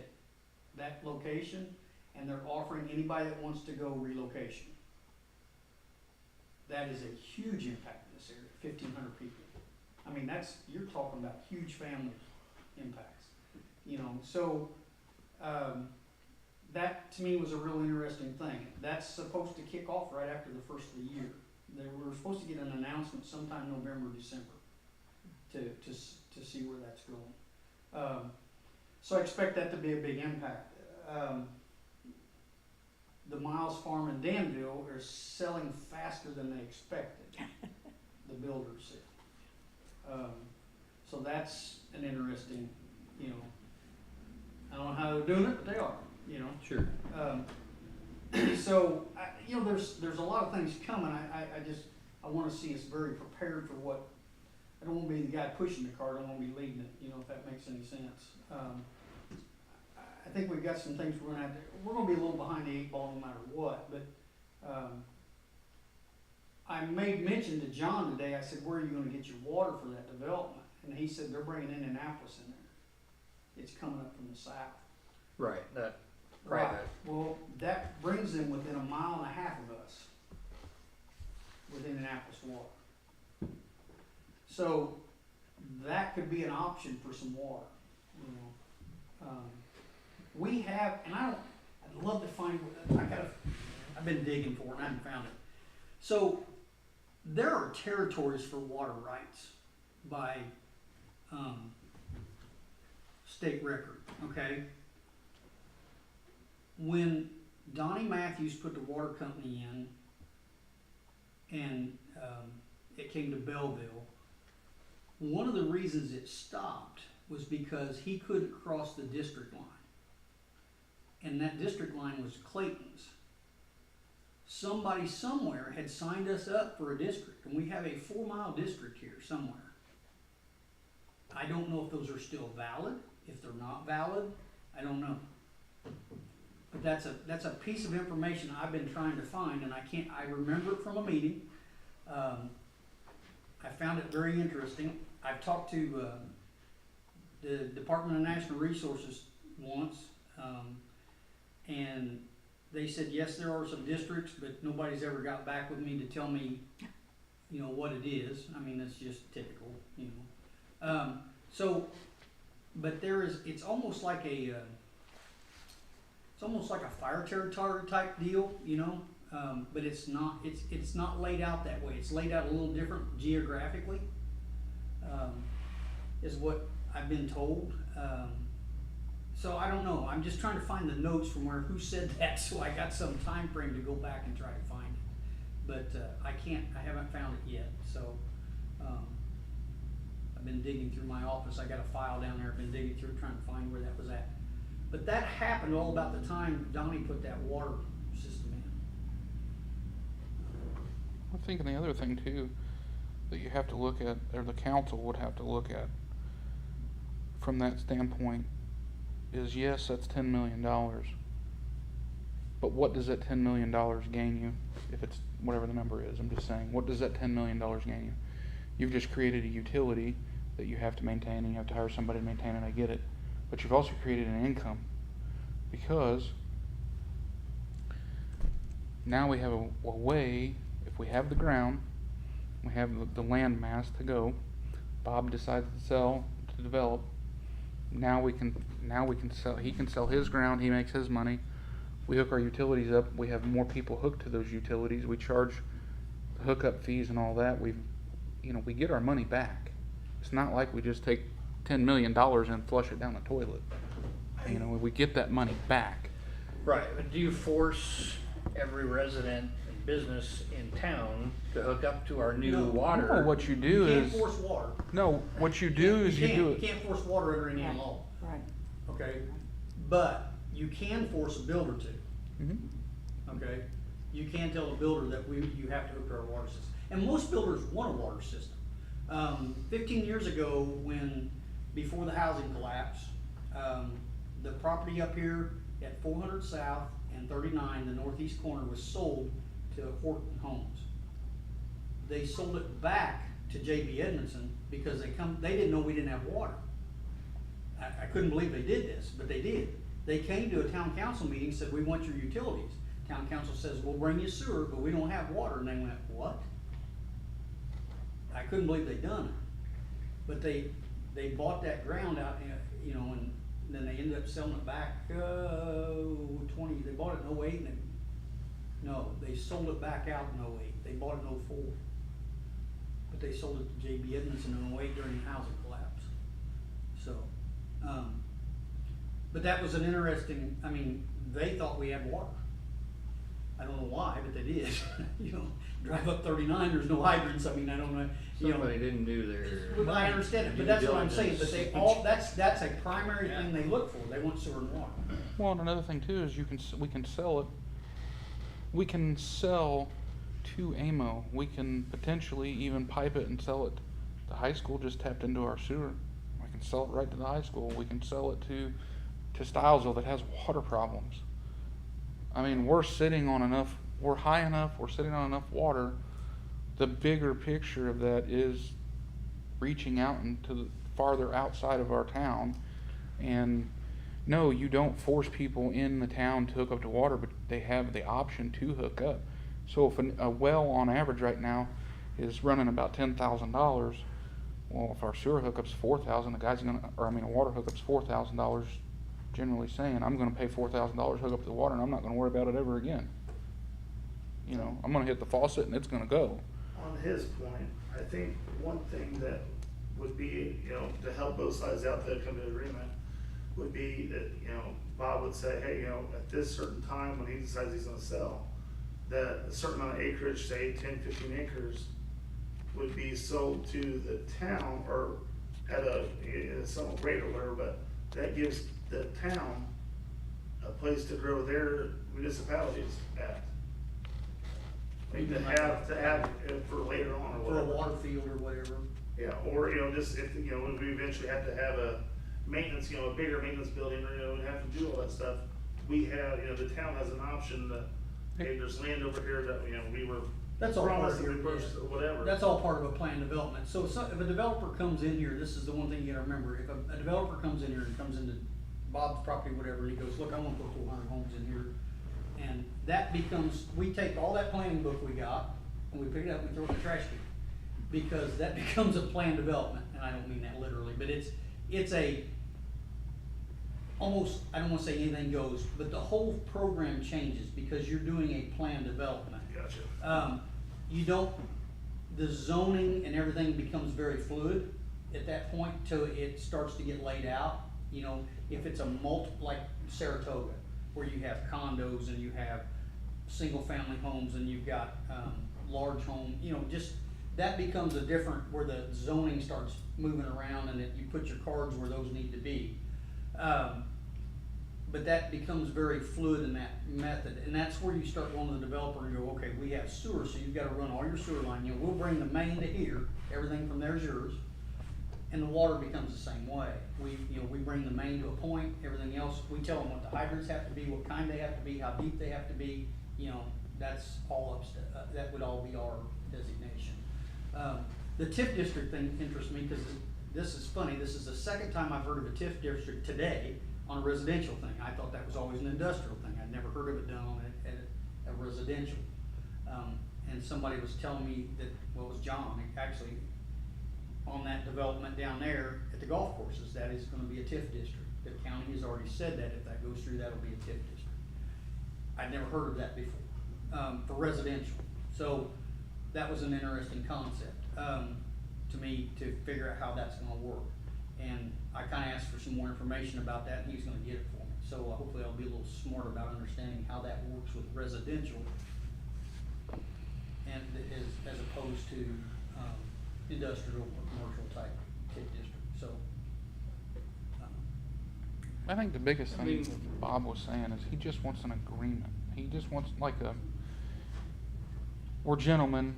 that location, and they're offering anybody that wants to go relocation. That is a huge impact in this area, 1,500 people. I mean, you're talking about huge family impacts, you know, so, that to me was a real interesting thing. That's supposed to kick off right after the first of the year. We were supposed to get an announcement sometime November, December to see where that's going. So I expect that to be a big impact. The Miles Farm in Danville are selling faster than they expected, the builders said. So that's an interesting, you know, I don't know how they're doing it, but they are, you know. Sure. So, you know, there's a lot of things coming. I wanna see us very prepared for what, I don't wanna be the guy pushing the cart, I don't wanna be leading it, you know, if that makes any sense. I think we've got some things we're gonna be a little behind the 8 ball no matter what, but, I made mention to John today, I said, where are you gonna get your water for that development? And he said, they're bringing Indianapolis in there. It's coming up from the south. Right, that Right. private. Well, that brings them within 1.5 miles of us with Indianapolis water. So that could be an option for some water, you know. We have, and I'd love to find, I've been digging for it and I haven't found it. So there are territories for water rights by state record, okay? When Donnie Matthews put the water company in and it came to Belleville, one of the reasons it stopped was because he couldn't cross the district line. And that district line was Clayton's. Somebody somewhere had signed us up for a district, and we have a 4-mile district here somewhere. I don't know if those are still valid. If they're not valid, I don't know. But that's a piece of information I've been trying to find, and I remember it from a meeting. I found it very interesting. I've talked to the Department of National Resources once, and they said, yes, there are some districts, but nobody's ever got back with me to tell me, you know, what it is. I mean, that's just typical, you know. But it's almost like a fire territory type deal, you know, but it's not laid out that way. It's laid out a little different geographically, is what I've been told. So I don't know. I'm just trying to find the notes from who said that, so I got some time frame to go back and try to find it. But I haven't found it yet. So I've been digging through my office. I got a file down there. I've been digging through trying to find where that was at. But that happened all about the time Donnie put that water system in. I'm thinking the other thing too, that you have to look at, or the council would have to look at from that standpoint, is yes, that's $10 million. But what does that $10 million gain you? If it's whatever the number is, I'm just saying, what does that $10 million gain you? You've just created a utility that you have to maintain, and you have to hire somebody to maintain it, I get it. But you've also created an income, because now we have a way, if we have the ground, we have the land mass to go, Bob decides to develop, now we can sell, he can sell his ground, he makes his money, we hook our utilities up, we have more people hooked to those utilities, we charge the hookup fees and all that, we get our money back. It's not like we just take $10 million and flush it down the toilet. We get that money back. Right, but do you force every resident and business in town to hook up to our new water? No, what you do You can't is, force water. no, what you do is you do You it. can't force water under Indiana law, Right. okay? But you can force a builder to, Mhm. okay? You can't tell a builder that you have to hook to our water system. And most builders want a water system. 15 years ago, before the housing collapse, the property up here at 400 South and 39, the northeast corner, was sold to Horton Homes. They sold it back to J.B. Edmondson because they didn't know we didn't have water. I couldn't believe they did this, but they did. They came to a town council meeting, said, we want your utilities. Town council says, we'll bring you sewer, but we don't have water. And they went, what? I couldn't believe they'd done it. But they bought that ground out, you know, and then they ended up selling it back, they bought it in 08 and they sold it back out in 08. They bought it in 04. But they sold it to J.B. Edmondson in 08 during the housing collapse. So, but that was an interesting, I mean, they thought we had water. I don't know why, but they did. You know, drive up 39, there's no hydrants. I mean, I don't know. Somebody didn't do their. But I understand it, but that's what I'm saying, but that's a primary thing they look for. They want sewer and water. Well, and another thing too is we can sell it. We can sell to AMO. We can potentially even pipe it and sell it. The high school just tapped into our sewer. We can sell it right to the high school. We can sell it to Stylesville that has water problems. I mean, we're sitting on enough. We're high enough. We're sitting on enough water. The bigger picture of that is reaching out into the farther outside of our town. And no, you don't force people in the town to hook up to water, but they have the option to hook up. So if a well on average right now is running about $10,000, well, if our sewer hookup's $4,000, a water hookup's $4,000, generally saying, I'm going to pay $4,000 to hook up to the water, and I'm not going to worry about it ever again. You know, I'm going to hit the faucet and it's going to go. On his point, I think one thing that would be, you know, to help both sides out that come to agreement would be that, you know, Bob would say, hey, you know, at this certain time when he decides he's gonna sell, that a certain amount of acreage, say 10, 15 acres, would be sold to the town or at a somewhat greater level, but that gives the town a place to grow their municipalities at. Like to have it for later on or For a whatever. water field or whatever. Yeah, or, you know, just if, you know, we eventually have to have a maintenance, you know, a bigger maintenance building, or, you know, we have to do all that stuff. We have, you know, the town has an option to, hey, there's land over here that, you know, we were That's all part promised of that we your, purchased or whatever. that's all part of a planned development. So if a developer comes in here, this is the one thing you gotta remember, if a developer comes in here and comes into Bob's property, whatever, and he goes, look, I wanna put 400 homes in here. And that becomes, we take all that planning book we got, and we pick it up and throw it in the trash can. Because that becomes a planned development, and I don't mean that literally, but it's a, almost, I don't wanna say anything goes, but the whole program changes because you're doing a planned development. Gotcha. You don't, the zoning and everything becomes very fluid at that point till it starts to get laid out. You know, if it's a like Saratoga, where you have condos and you have single-family homes and you've got, large home, you know, just, that becomes a different, where the zoning starts moving around and that you put your cards where those need to be. But that becomes very fluid in that method, and that's where you start going to the developer and go, okay, we have sewer, so you've gotta run all your sewer line, you know, we'll bring the main to here, everything from there is yours, and the water becomes the same way. We bring the main to a point, everything else, we tell them what the hydrants have to be, what kind they have to be, how deep they have to be, you know, that's all up to, that would all be our designation. The TIF district thing interests me, because this is funny, this is the second time I've heard of a TIF district today on a residential thing. I thought that was always an industrial thing. I'd never heard of it done on a residential. And somebody was telling me that, well, it was John, actually, on that development down there at the golf courses, that is gonna be a TIF district. The county has already said that if that goes through, that'll be a TIF district. I'd never heard of that before, for residential. So that was an interesting concept, to me, to figure out how that's gonna work. And I kinda asked for some more information about that, and he's gonna get it for me. So hopefully I'll be a little smarter about understanding how that works with residential and as opposed to, industrial or commercial type TIF district, so. I think the biggest thing Bob was saying is he just wants an agreement. He just wants we're gentlemen,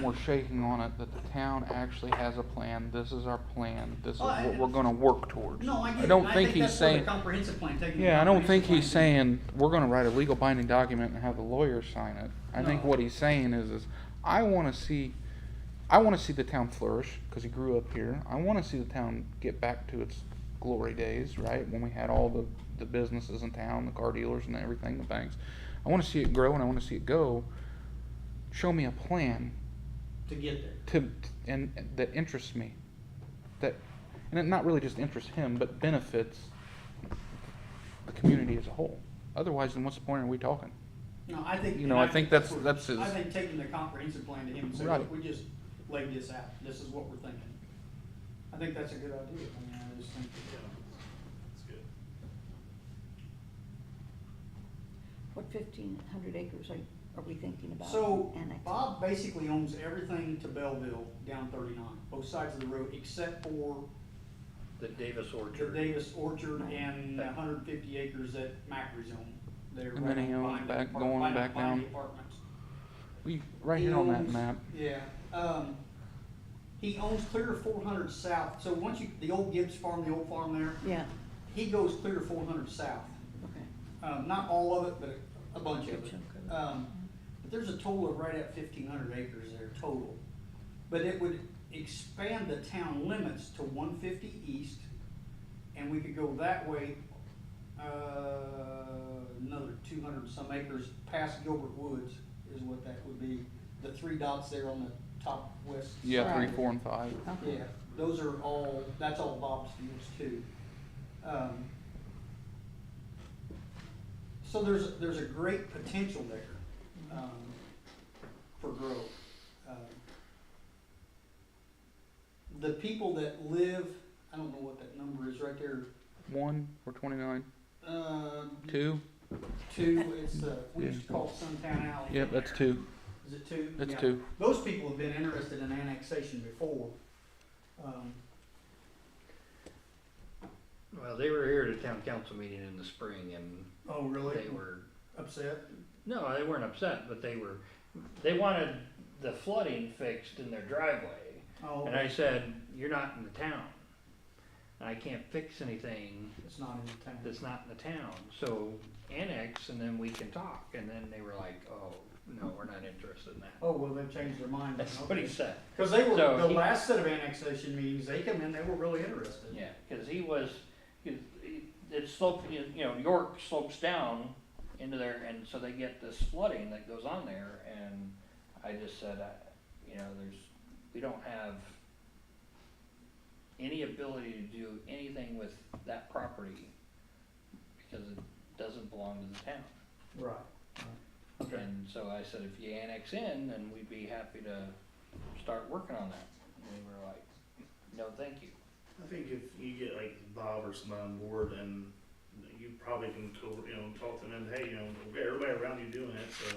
we're shaking on it, that the town actually has a plan, this is our plan, this is what we're gonna work towards. No, I get it. don't I think he's that's where the saying, comprehensive plan, taking the yeah, I don't think comprehensive he's plan. saying, we're gonna write a legal binding document and have the lawyers sign it. I think No. what he's saying is I wanna see the town flourish, cause he grew up here. I wanna see the town get back to its glory days, right? When we had all the businesses in town, the car dealers and everything, the banks. I wanna see it grow and I wanna see it go. Show me a plan To get there. and that interests me, and it not really just interests him, but benefits the community as a whole. Otherwise, then what's the point? Are we talking? No, I think. You know, and I think that's where- his. I think taking the comprehensive plan to him and say, Right. look, we just laid this out, this is what we're thinking. I think that's a good idea, I mean, I just think. Yeah, that's good. What 1,500 acres are we thinking about So, annexing? Bob basically owns everything to Belleville down 39, both sides of the road, except for The Davis the Orchard. Davis Orchard and 150 acres that Macri owned. They're And then he owns behind the back- apart- going behind- back behind down. the apartments. Right here on that map. Yeah, he owns clear to 400 south, so once the old Gibbs farm, the old farm there, Yeah, he goes clear to 400 south. okay. Not all of it, but a bunch of Good it. chunk of it. But there's a total of right at 1,500 acres there total. But it would expand the town limits to 150 east, and we could go that way, another 200 and some acres past Gilbert Woods is what that would be. The 3 dots there on the top west. Yeah, side. 3, 4, and 5. Okay. Yeah, those are all, that's all Bob's fields too. So there's a great potential there, for growth. The people that live, I don't know what that number is right there, 1 for 29. uh, 2. 2, it's, we used to call it Suntown Alley. Yep, that's 2. Is it 2? That's Yeah. 2. Those people have been interested in annexation before. Well, they were here at a town council meeting in the spring and Oh, really? they were, Upset? no, they weren't upset, but they wanted the flooding fixed in their driveway. Oh, And I said, you're not in the town. And I can't fix anything it's not in the town. that's not in the town. So annex and then we can talk. And then they were like, oh, no, we're not interested in that. Oh, well, they've changed their mind. That's what he said. Because they were, So the he- last set of annexation meetings, they come in, they were really interested. Yeah, because it slopes, you know, York slopes down into there, and so they get this flooding that goes on there, and I just said, you know, we don't have any ability to do anything with that property because it doesn't belong to the town. Right. Okay. And so I said, if you annex in, then we'd be happy to start working on that. And they were like, no, thank you. I think if you get like Bob or someone on board, and you probably can talk to them and, hey, everybody around you doing it, so.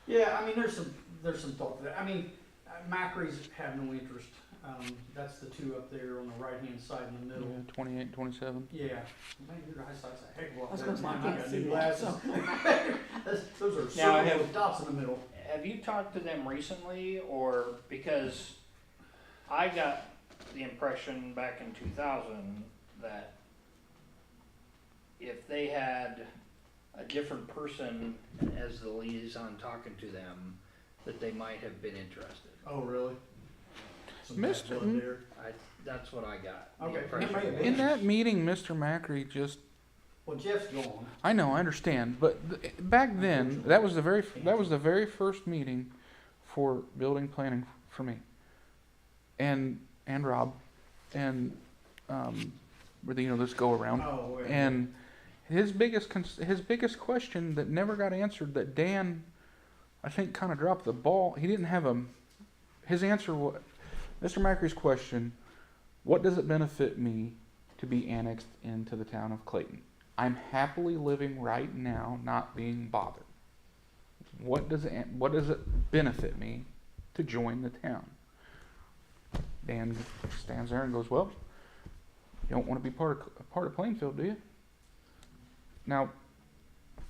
Yeah, I mean, there's some thought to that. I mean, Macri's have no interest. That's the 2 up there on the right-hand side in the middle. 28, 27. Yeah. Man, your eyesight's a heck of a lot I was better gonna than say, I mine. I can't got see new that, glasses. Those are Now, circles have- with dots in the middle. Have you talked to them recently, or because I got the impression back in 2000 that if they had a different person as the liaison talking to them, that they might have been interested. Oh, really? Some Mr. bad blood there. That's what I got. the Okay, impression. it may have been. In that meeting, Mr. Macri just, Well, Jeff's gone. I know, I understand, but back then, that was the very first meeting for building planning for me. And Rob, and, with this go around. Oh, yeah. And his biggest question that never got answered, that Dan, I think, kind of dropped the ball. He didn't have his answer was, Mr. Macri's question, what does it benefit me to be annexed into the town of Clayton? I'm happily living right now, not being bothered. What does it benefit me to join the town? Dan stands there and goes, well, you don't want to be part of Plainfield, do you? Now,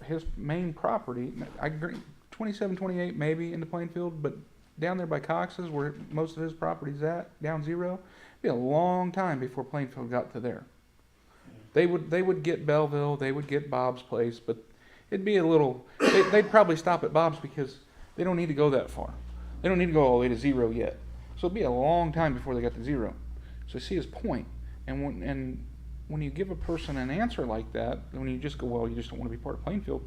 his main property, I agree, 27, 28 maybe into Plainfield, but down there by Cox's, where most of his property's at, down 0, it'd be a long time before Plainfield got to there. They would get Belleville, they would get Bob's Place, but it'd be a little. They'd probably stop at Bob's because they don't need to go that far. They don't need to go all the way to 0 yet. So it'd be a long time before they got to 0. So see his point. And when you give a person an answer like that, when you just go, well, you just don't want to be part of Plainfield,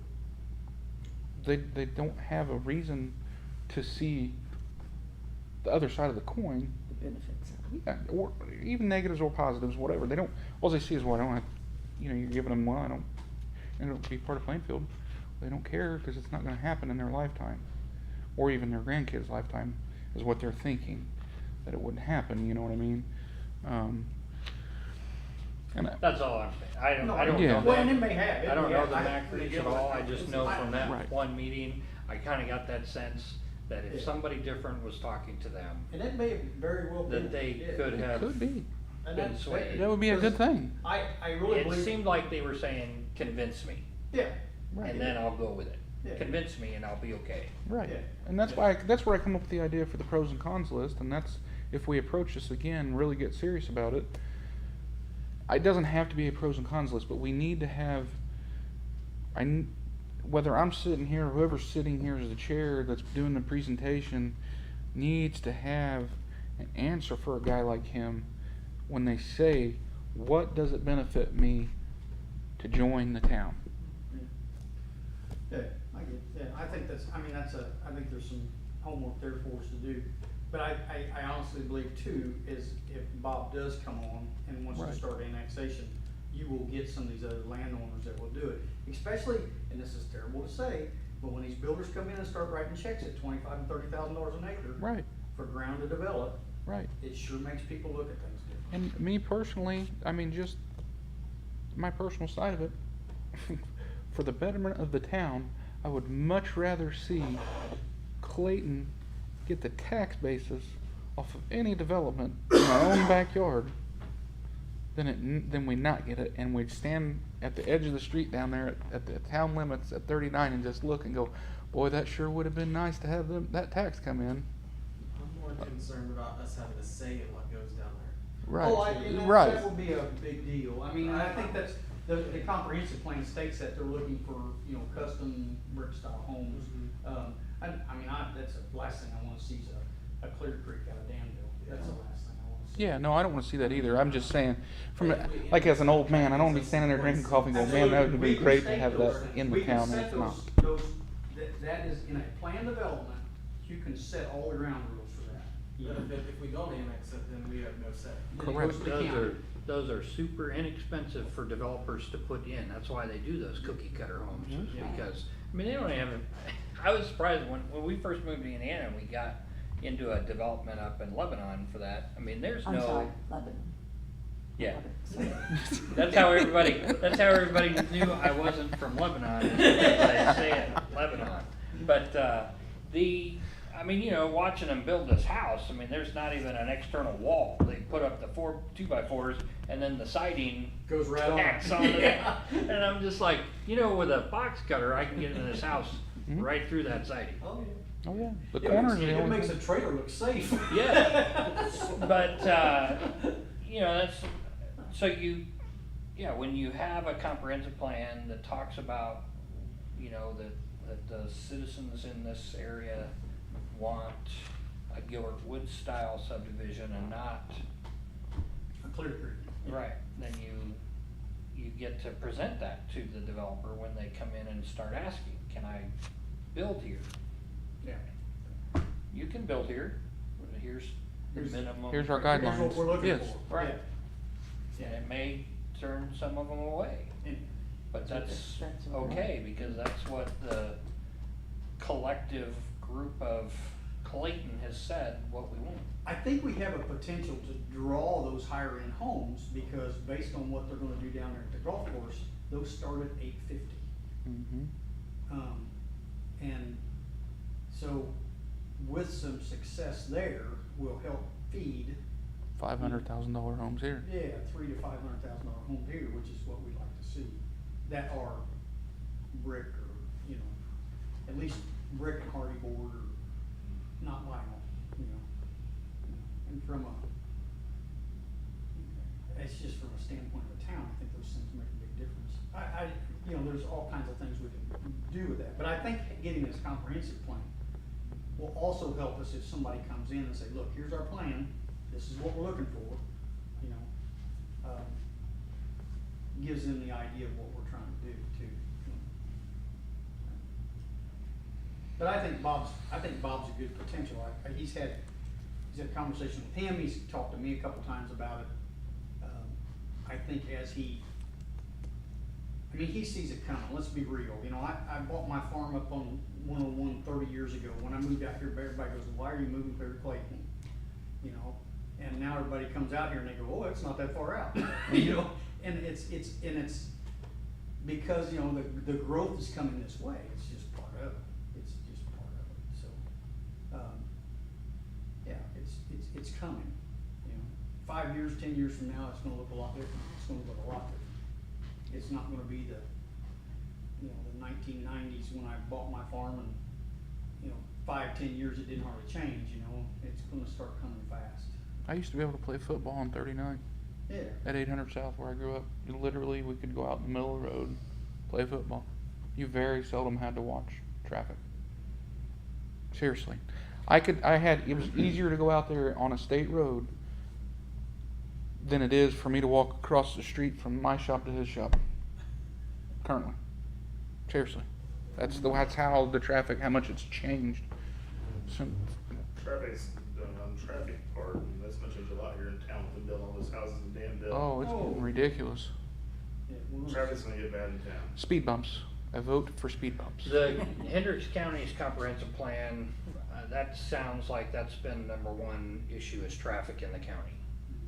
they don't have a reason to see the other side of the coin. The benefits of it. Yeah, or even negatives or positives, whatever. They don't. All they see is, well, I don't have, you're giving them, well, I don't be part of Plainfield. They don't care because it's not going to happen in their lifetime, or even their grandkids' lifetime, is what they're thinking, that it wouldn't happen. You know what I mean? That's all I'm saying. I don't Yeah. know Well, and it that. may have. I don't know the macros at all. I just know from that Right. one meeting, I kinda got that sense that if Yeah. somebody different was talking to them, And it may very well be. that they yeah. could It have could be. And been that- swayed. That would be a good thing. I really It believe. seemed like they were saying, convince me, Yeah, Right. and then I'll go with it. Yeah. Convince me and I'll be okay. Right. Yeah. And that's why that's where I come up with the idea for the pros and cons list, and that's if we approach this again, really get serious about it. It doesn't have to be a pros and cons list, but we need to have. Whether I'm sitting here or whoever's sitting here as the chair that's doing the presentation needs to have an answer for a guy like him when they say, "What does it benefit me to join the town?" yeah, I get, yeah, I think I think there's some homework there for us to do. But I honestly believe too, is if Bob does come on and wants to Right. start annexation, you will get some of these other landowners that will do it. Especially, and this is terrible to say, but when these builders come in and start writing checks at $25,000 and $30,000 an acre Right. for ground to develop, Right. it sure makes people look at things different. And me personally, I mean, just my personal side of it, for the betterment of the town, I would much rather see Clayton get the tax basis off of any development in our own backyard than we not get it, and we'd stand at the edge of the street down there at the town limits at 39 and just look and go, boy, that sure would have been nice to have that tax come in. I'm more concerned about us having a say in what goes down there. Right. Oh, and Right. that will be a big deal. I mean, I think that's, the comprehensive plan states that they're looking for, custom brick style homes. That's the last thing I wanna see is a Clear Creek out of Danville. That's the last thing I wanna see. Yeah, no, I don't want to see that either. I'm just saying, like as an old man, I don't want to be standing there drinking coffee and going, man, that would be great to have that in the town, and it's not. That is, in a planned development, you can set all the ground rules for that. But if we don't annex it, then we have no say. Then it Correct. goes to the Those county. those are super inexpensive for developers to put in. That's why they do those cookie cutter homes, is because, they don't have, I was surprised when we first moved to Indiana and we got into a development up in Lebanon for that. There's I'm no. sorry, Lebanon. Yeah. Sorry. That's how everybody knew I wasn't from Lebanon, is because I say it, Lebanon. But, watching them build this house, there's not even an external wall. They put up the 2x4s and then the siding Goes right on. tacks onto that. And I'm just like, with a box cutter, I can get into this house right through that siding. Oh, yeah. Oh yeah, the corners are the It only makes a thing. trailer look safe. Yeah, but, that's, so when you have a comprehensive plan that talks about, that the citizens in this area want a Gilbert Woods style subdivision and not, A Clear Creek. right, then you get to present that to the developer when they come in and start asking, can I build here? Yeah. You can build here, here's the minimum. Here's our Here's guidelines. what we're looking Yes. for. Right. Yeah. And it may turn some of them away, And but that's That's okay, because that's what the collective group of Clayton has said what we want. I think we have a potential to draw those higher end homes because based on what they're gonna do down there at the golf course, those start at $850. Mhm. And so with some success there, will help feed, $500,000 homes here. $300,000 to $500,000 homes here, which is what we'd like to see. That are brick or, at least brick and hardy board or not vinyl, you know. And from it's just from a standpoint of the town, I think those things make a big difference. You know, there's all kinds of things we can do with that, but I think getting this comprehensive plan will also help us if somebody comes in and say, look, here's our plan, this is what we're looking for, you know. Gives them the idea of what we're trying to do too. But I think Bob's a good potential. He's had a conversation with him, he's talked to me a couple times about it. I think he sees it coming, let's be real. You know, I bought my farm up on 101 30 years ago. When I moved out here, everybody goes, why are you moving clear to Clayton? You know, and now everybody comes out here and they go, oh, it's not that far out. You know, and it's because, you know, the growth is coming this way. It's just part of it. It's just part of it. So, yeah, it's coming. You know, 5 years, 10 years from now, it's going to look a lot different. It's going to look a lot different. It's not going to be the 1990s when I bought my farm and, you know, 5, 10 years it didn't hardly change. You know, it's going to start coming fast. I used to be able to play football on 39 Yeah. at 800 South where I grew up. Literally, we could go out in the middle of the road, play football. You very seldom had to watch traffic. Seriously. It was easier to go out there on a state road than it is for me to walk across the street from my shop to his shop. Currently. Seriously. That's how the traffic, how much it's changed. Traffic part, and that's gonna change a lot here in town with them building all those houses in Danville. Oh, it's getting ridiculous. Yeah, well, Traffic's gonna get bad in town. Speed bumps. I vote for speed bumps. The Hendricks County's comprehensive plan, that sounds like that's been number one issue is traffic in the county.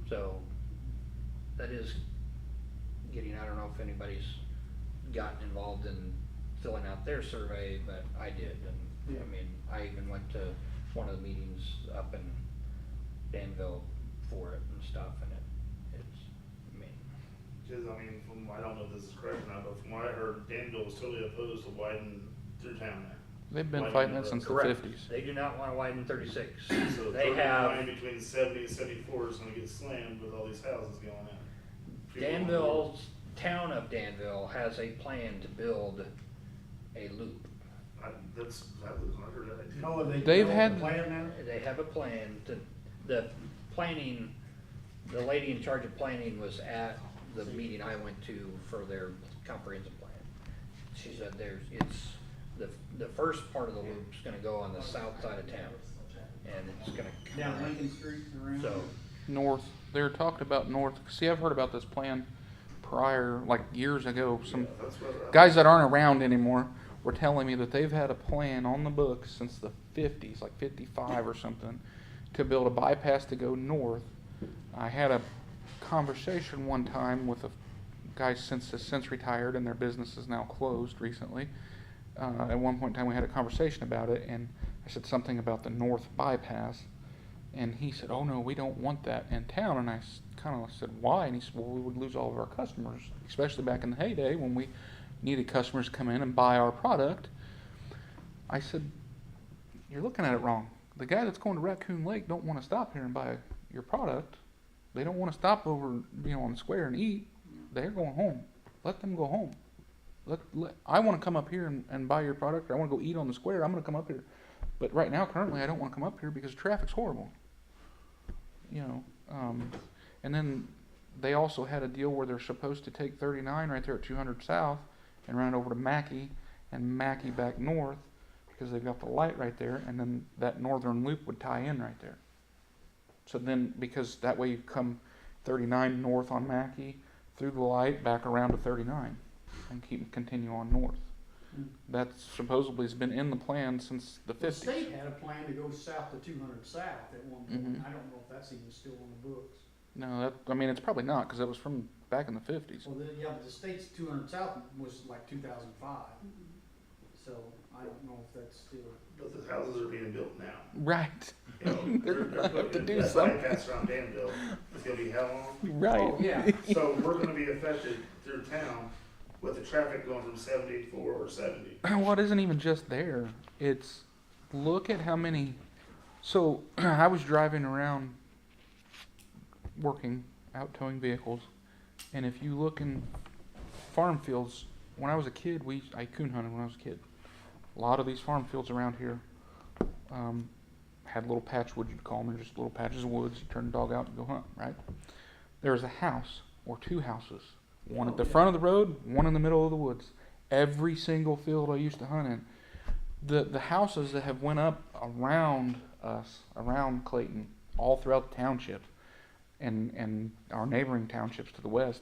So that is getting, I don't know if anybody's gotten involved in filling out their survey, but I did. And I mean, I even went to one of the meetings up in Danville for it and stuff, and I don't know if this is correct or not, but from what I heard, Danville was totally opposed to widening through town there. They've been Widening fighting the that since the road. correct. 50s. They do not want to widen 36. So They 39 have, between 70 and 74 is gonna get slammed with all these houses going in. Danville's, town of Danville has a plan to build a loop. I heard that. Oh, They've had- plan now? They have a plan to, the planning, the lady in charge of planning was at the meeting I went to for their comprehensive plan. She said the first part of the loop's gonna go on the south side of town, and it's gonna come Down out. Lincoln Street and around? So, North. They're talking about north. See, I've heard about this plan prior, like years ago. Some That's what guys that aren't around anymore were telling me that they've had a plan on the books since the 50s, like 55 or something, to build a bypass to go north. I had a conversation one time with a guy since retired, and their business is now closed recently. At one point in time, we had a conversation about it, and I said something about the north bypass, and he said, "Oh no, we don't want that in town." And I kind of said, "Why?" And he said, "Well, we would lose all of our customers, especially back in the heyday when we needed customers to come in and buy our product." I said, "You're looking at it wrong. The guy that's going to Raccoon Lake don't want to stop here and buy your product. They don't want to stop over, on the square and eat. They're going home. Let them go home. I want to come up here and buy your product, or I want to go eat on the square. I'm going to come up here. But right now, currently, I don't want to come up here because traffic's horrible." And then they also had a deal where they're supposed to take 39 right there at 200 South and run it over to Mackey, and Mackey back north because they've got the light right there, and then that northern loop would tie in right there. So then, because that way you come 39 north on Mackey, through the light, back around to 39, and continue on north. That supposedly has been in the plan since the The 50s. state had a plan to go south to 200 South at one point. Mhm. I don't know if that's even still on the books. No, it's probably not, because that was from back in the 50s. Well, but the state's 200 South was like 2005. So I don't know if that's still. But the houses are being built now. Right. You know, They're gonna have putting to in do that something. bypass around Danville. It's gonna be how long? Right. Oh, yeah. So we're gonna be affected through town with the traffic going from 74 or 70. Well, it isn't even just there. It's, look at how many, so I was driving around working, out towing vehicles, and if you look in farm fields, when I was a kid, I coon hunted when I was a kid. A lot of these farm fields around here had little patch woods, you'd call them, they're just little patches of woods. You turn the dog out and go hunt, right? There's a house or two houses, one at the front of the road, one in the middle of the woods. Every single field I used to hunt in, the houses that have went up around us, around Clayton, all throughout the township, and our neighboring townships to the west,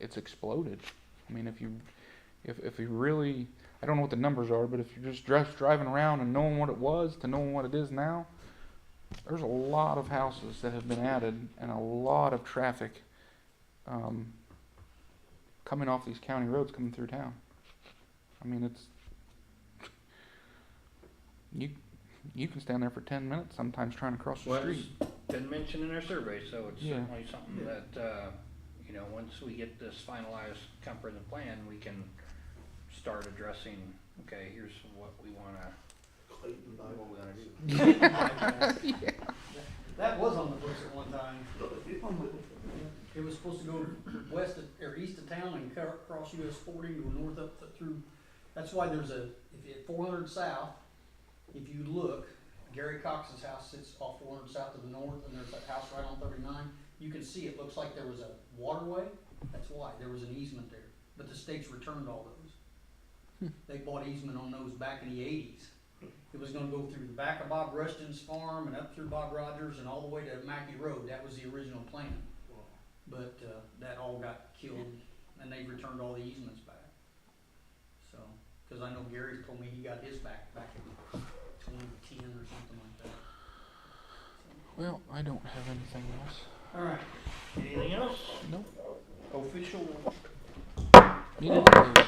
it's exploded. I mean, if you really, I don't know what the numbers are, but if you're just driving around and knowing what it was to knowing what it is now, there's a lot of houses that have been added and a lot of traffic coming off these county roads coming through town. I mean, it's, you can stand there for 10 minutes sometimes trying to cross the Well, street. it's been mentioned in our survey, so it's Yeah. certainly something that, once we get this finalized comprehensive plan, we can start addressing, okay, here's what we wanna, Clayton, what we wanna do. That was on the books at one time. It was supposed to go west or east of town and cross US 40 and go north up through. That's why there's if you at 400 south, if you look, Gary Cox's house sits off 400 south to the north, and there's that house right on 39. You can see it looks like there was a waterway. That's why there was an easement there, but the state's returned all those. They bought easement on those back in the 80s. It was going to go through the back of Bob Rushton's farm and up through Bob Rogers and all the way to Mackey Road. That was the original plan. But that all got killed, and they've returned all the easements back. So, because I know Gary told me he got his back in 2010 or something like that. Well, I don't have anything else. All right. Anything else? Nope. Official Meeting closed.